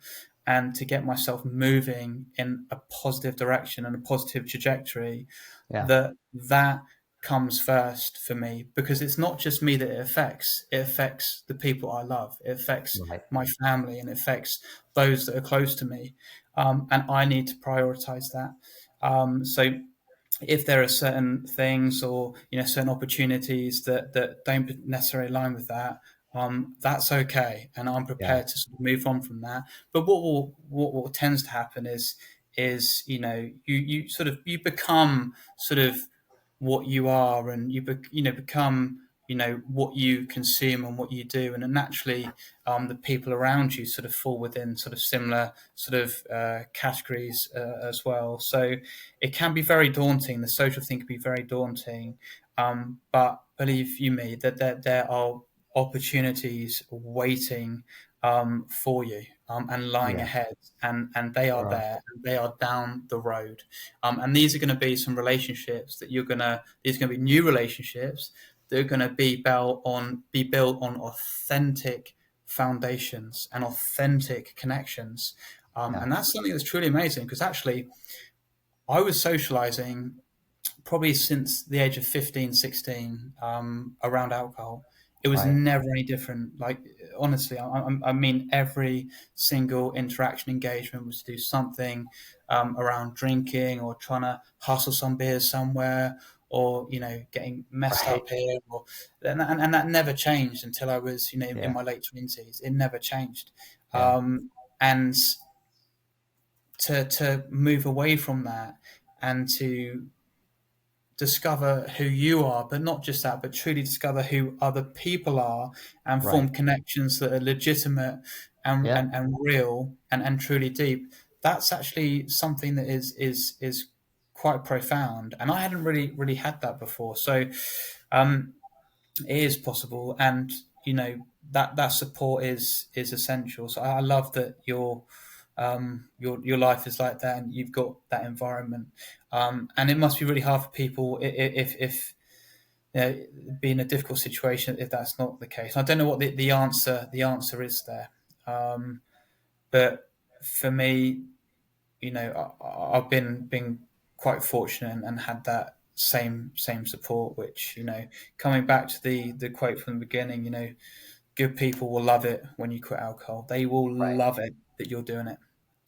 and to get myself moving in a positive direction and a positive trajectory, Yeah. that comes first for me, because it's not just me that it affects the people I love, it affects Right. my family, and it affects those that are close to me, and I need to prioritize that. So if there are certain things, or certain opportunities that don't necessarily align with that, that's okay, and I'm Yeah. prepared to sort of move on from that. But what tends to happen is you become sort of what you are, and become what you consume and what you do, and then naturally the people around you sort of fall within sort of similar sort of categories as well. So it can be very daunting. The social thing can be very daunting, but believe you me that there are opportunities waiting for you, and lying Yeah. ahead, and they are There are. there, and they are down the road, and these are going to be some relationships that these are going to be new relationships that are going to be built on authentic foundations and authentic connections, Yeah. and that's something that's truly amazing, because actually I was socializing probably since the age of 15, 16, around alcohol. It was Right. never any different. Like, honestly, I mean, every single interaction, engagement was to do something around drinking, or trying to hustle some beers somewhere, or getting messed Right. up here, and that never changed until I was in Yeah. my late 20s. It never changed, Yeah. and to move away from that, and to discover who you are, but not just that, but truly discover who other people are, and Right. form connections that are legitimate, and, Yeah. and real, and truly deep. That's actually something that is quite profound. And I hadn't really had that before. So um, it is possible, and that support is essential. So I love that your life is like that, and you've got that environment, and it must be really hard for people if be in a difficult situation if that's not the case. I don't know what the answer is there, but for me, I've been quite fortunate, and had that same support. Which, coming back to the quote from the beginning, good people will love it when you quit alcohol. They will Right. love it that you're doing it.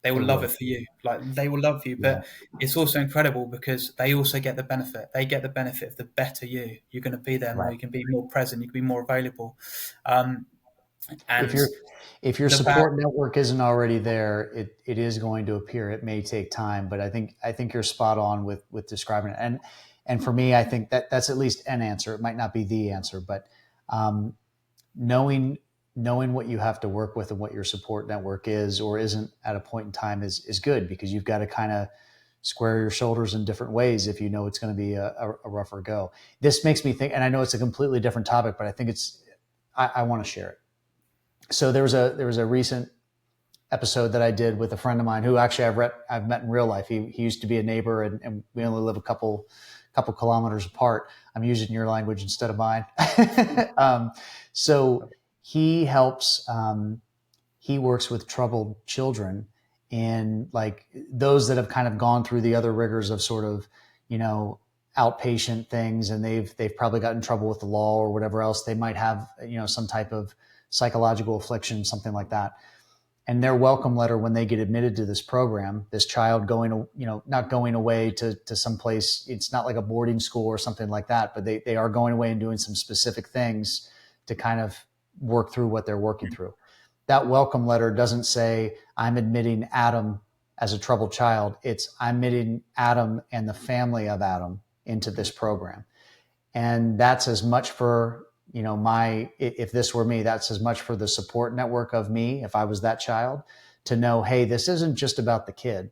They They will love will. it for you. Like, they will love you, Yeah. but it's also incredible because they also get the benefit. They get the benefit of the better you. You're going to be there more. Right. You can be more present. You can be more available. Um, If and your if your the bad, support network isn't already there, it is going to appear. It may take time, but I think you're spot on with describing it. And for me, I think that's at least an answer. It might not be the answer, but um, knowing knowing what you have to work with and what your support network is or isn't at a point in time is good, because you've got to kind of square your shoulders in different ways if you know it's going to be a rougher go. This makes me think, and I know it's a completely different topic, but I think I want to share it. So there was a recent episode that I did with a friend of mine who actually I've met in real life. He used to be a neighbor, and we only live a couple kilometers apart. I'm using your language instead of mine. So he helps. He works with troubled children, and like those that have kind of gone through the other rigors of sort of, you know, outpatient things, and they've probably got in trouble with the law or whatever else. They might have, some type of psychological affliction, something like that. And their welcome letter when they get admitted to this program, this child going, not going away to some place. It's not like a boarding school or something like that, but they are going away and doing some specific things to kind of work through what they're working through. That welcome letter doesn't say, I'm admitting Adam as a troubled child. It's, I'm admitting Adam and the family of Adam into this program. And that's as much for, if this were me, that's as much for the support network of me, if I was that child, to know, hey, this isn't just about the kid.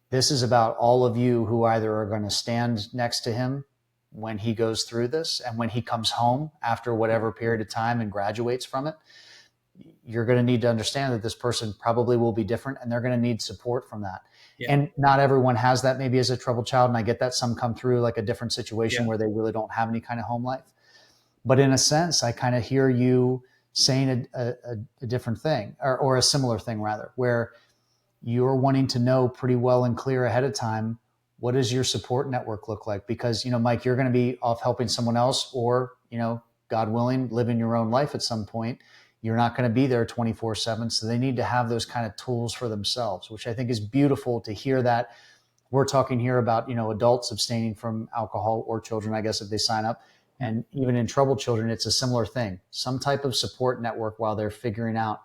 This is about all of you who either are going to stand next to him when he goes through this, and when he comes home after whatever period of time and graduates from it. You're going to need to understand that this person probably will be different, and they're going to need support from that. yeah, And not everyone has that, maybe as a troubled child. And I get that some come through like a different yeah, situation where they really don't have any kind of home life. But in a sense, I kind of hear you saying a different thing, or a similar thing rather, where you're wanting to know pretty well and clear ahead of time, what does your support network look like? Because, Mike, you're going to be off helping someone else, or, God willing, living your own life at some point. You're not going to be there 24/7. So they need to have those kind of tools for themselves, which I think is beautiful to hear that. We're talking here about, adults abstaining from alcohol, or children, I guess, if they sign up. And even in troubled children, it's a similar thing, some type of support network while they're figuring out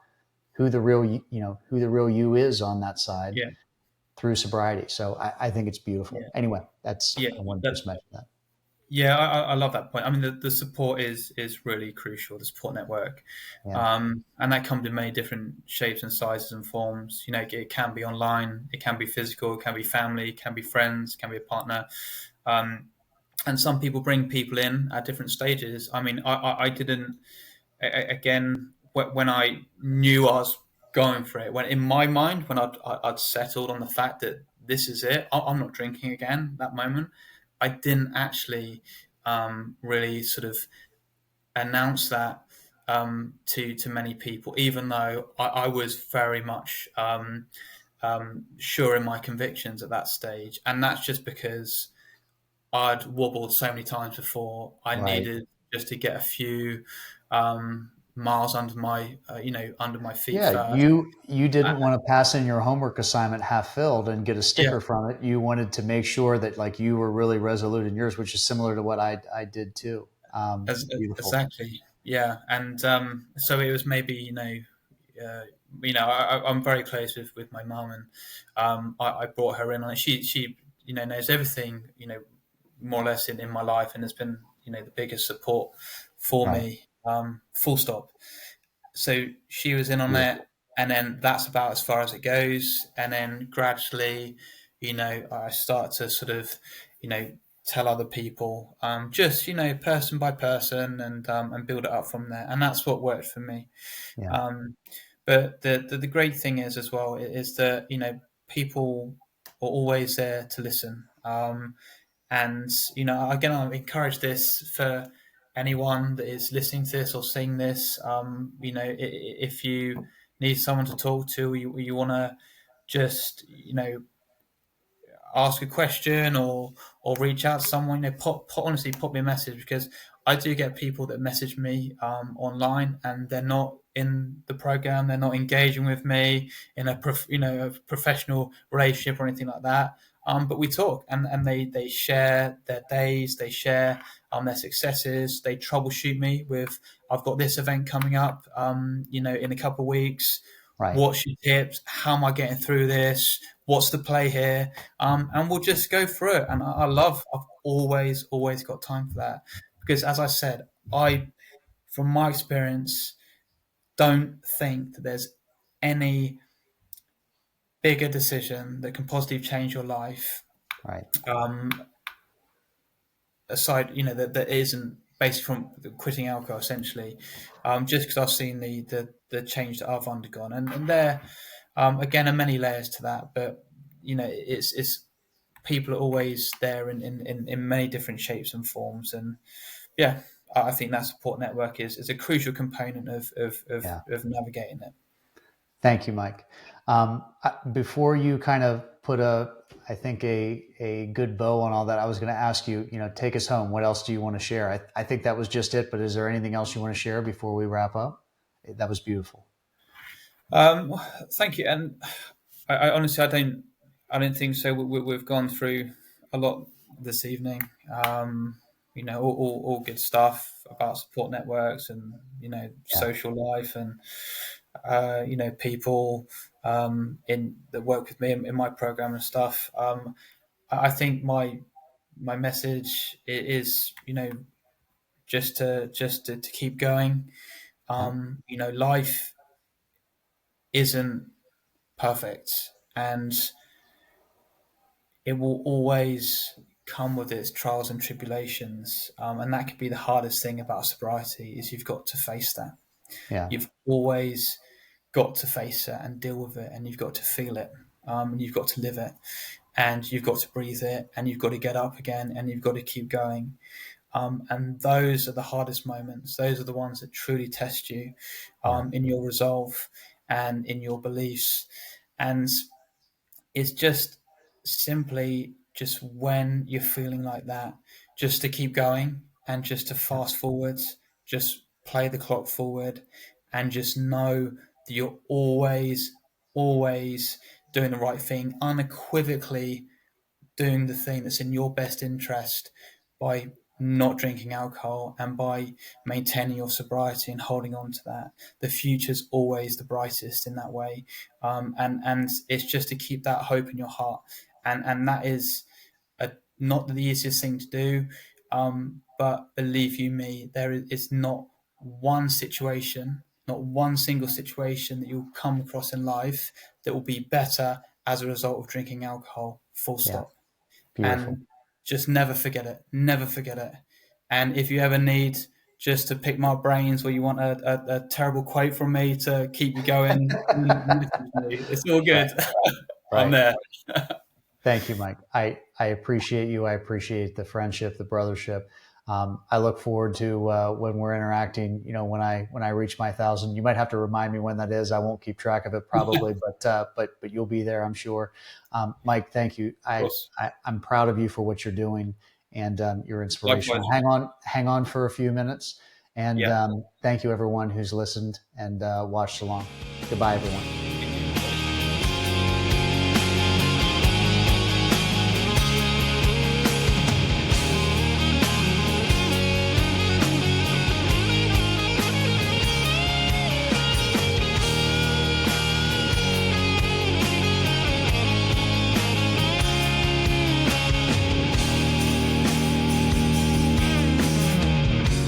who the real you is on that side Yeah, through sobriety. So I think it's beautiful. yeah, Anyway, that's yeah. I wanted to That, just mention that. yeah, I love that point. I mean, the support is really crucial. The support network, Yeah, and that comes in many different shapes and sizes and forms. It can be online, it can be physical, it can be family, it can be friends, it can be a partner. Um, and some people bring people in at different stages. I mean, I didn't. Again, when I knew I was going for it, when in my mind, when I'd settled on the fact that this is it, I'm not drinking again. That moment, I didn't actually really sort of announce that to many people, even though I was very much sure in my convictions at that stage, and that's just because I'd wobbled so many times before. I right. needed just to get a few miles under my under my feet Yeah, first. you Uh, didn't want to pass in your homework assignment half filled and get a yeah, sticker from it. You wanted to make sure that like you were really resolute in yours, which is similar to what I did too. Beautiful. exactly. Yeah, and so it was maybe uh, I'm very close with my mum, and I brought her in on it. She knows everything more or less in my life, and has been the biggest support for Right. me. Full stop. So she was in on it, Beautiful. and then that's about as far as it goes. And then gradually, I start to sort of, tell other people, just person by person, and build it up from there. And that's what worked for me. Yeah. Um, but the great thing is as well is that people are always there to listen. And again, I encourage this for anyone that is listening to this or seeing this. If you need someone to talk to, or you want to just ask a question or reach out to someone, honestly pop me a message, because I do get people that message me online, and they're not in the program, they're not engaging with me in a professional relationship or anything like that. But we talk, and they share their days, they share their successes, they troubleshoot me with, I've got this event coming up, in a couple of weeks. Right. What's your tips? How am I getting through this? What's the play here? And we'll just go through it. And I've always got time for that, because, as I said, from my experience, don't think that there's any bigger decision that can positively change your life, Right. um, aside, that isn't based from quitting alcohol, essentially, just because I've seen the change that I've undergone, and there, again, are many layers to that, but it's people are always there in many different shapes and forms. And yeah, I think that support network is a crucial component Yeah. of navigating it. Thank you, Mike. Before you kind of put I think a good bow on all that, I was going to ask you, take us home. What else do you want to share? I think that was just it, but is there anything else you want to share before we wrap up? That was beautiful. Um, Thank you. And I honestly, I don't think so. We've gone through a lot this evening. All good stuff about support networks, and Yeah. social life, and people in that work with me in my program and stuff. I think my message is just to keep going. Yeah. Life isn't perfect, and it will always come with its trials and tribulations, and that could be the hardest thing about sobriety, is you've got to face that. Yeah. You've always got to face it and deal with it, and you've got to feel it, and you've got to live it, and you've got to breathe it, and you've got to get up again, and you've got to keep going. And those are the hardest moments. Those are the ones that truly test you Yeah. in your resolve and in your beliefs. And it's just simply just when you're feeling like that, just to keep going and just to Yeah. fast forwards, just play the clock forward and just know that you're always, always doing the right thing, unequivocally doing the thing that's in your best interest by not drinking alcohol and by maintaining your sobriety and holding on to that. The future's always the brightest in that way, and it's just to keep that hope in your heart, and that is not the easiest thing to do. But believe you me, there is not one situation, not one single situation that you'll come across in life that will be better as a result of drinking alcohol. Full Yeah. stop. Beautiful. And just never forget it. Never forget it. And if you ever need just to pick my brains or you want a terrible quote from me to keep you going, message me. It's all Right. good. I'm Right. there. Thank you, Mike. I appreciate you. I appreciate the friendship, the brothership. I look forward to when we're interacting. You know, when I reach my 1,000, you might have to remind me when that is. I won't keep track of it probably, but you'll be there, I'm sure. Mike, thank you. Of course. I'm proud of you for what you're doing, and you're Likewise. inspirational. Hang on for a few minutes, and Yeah. thank you everyone who's listened and watched along. Goodbye, everyone.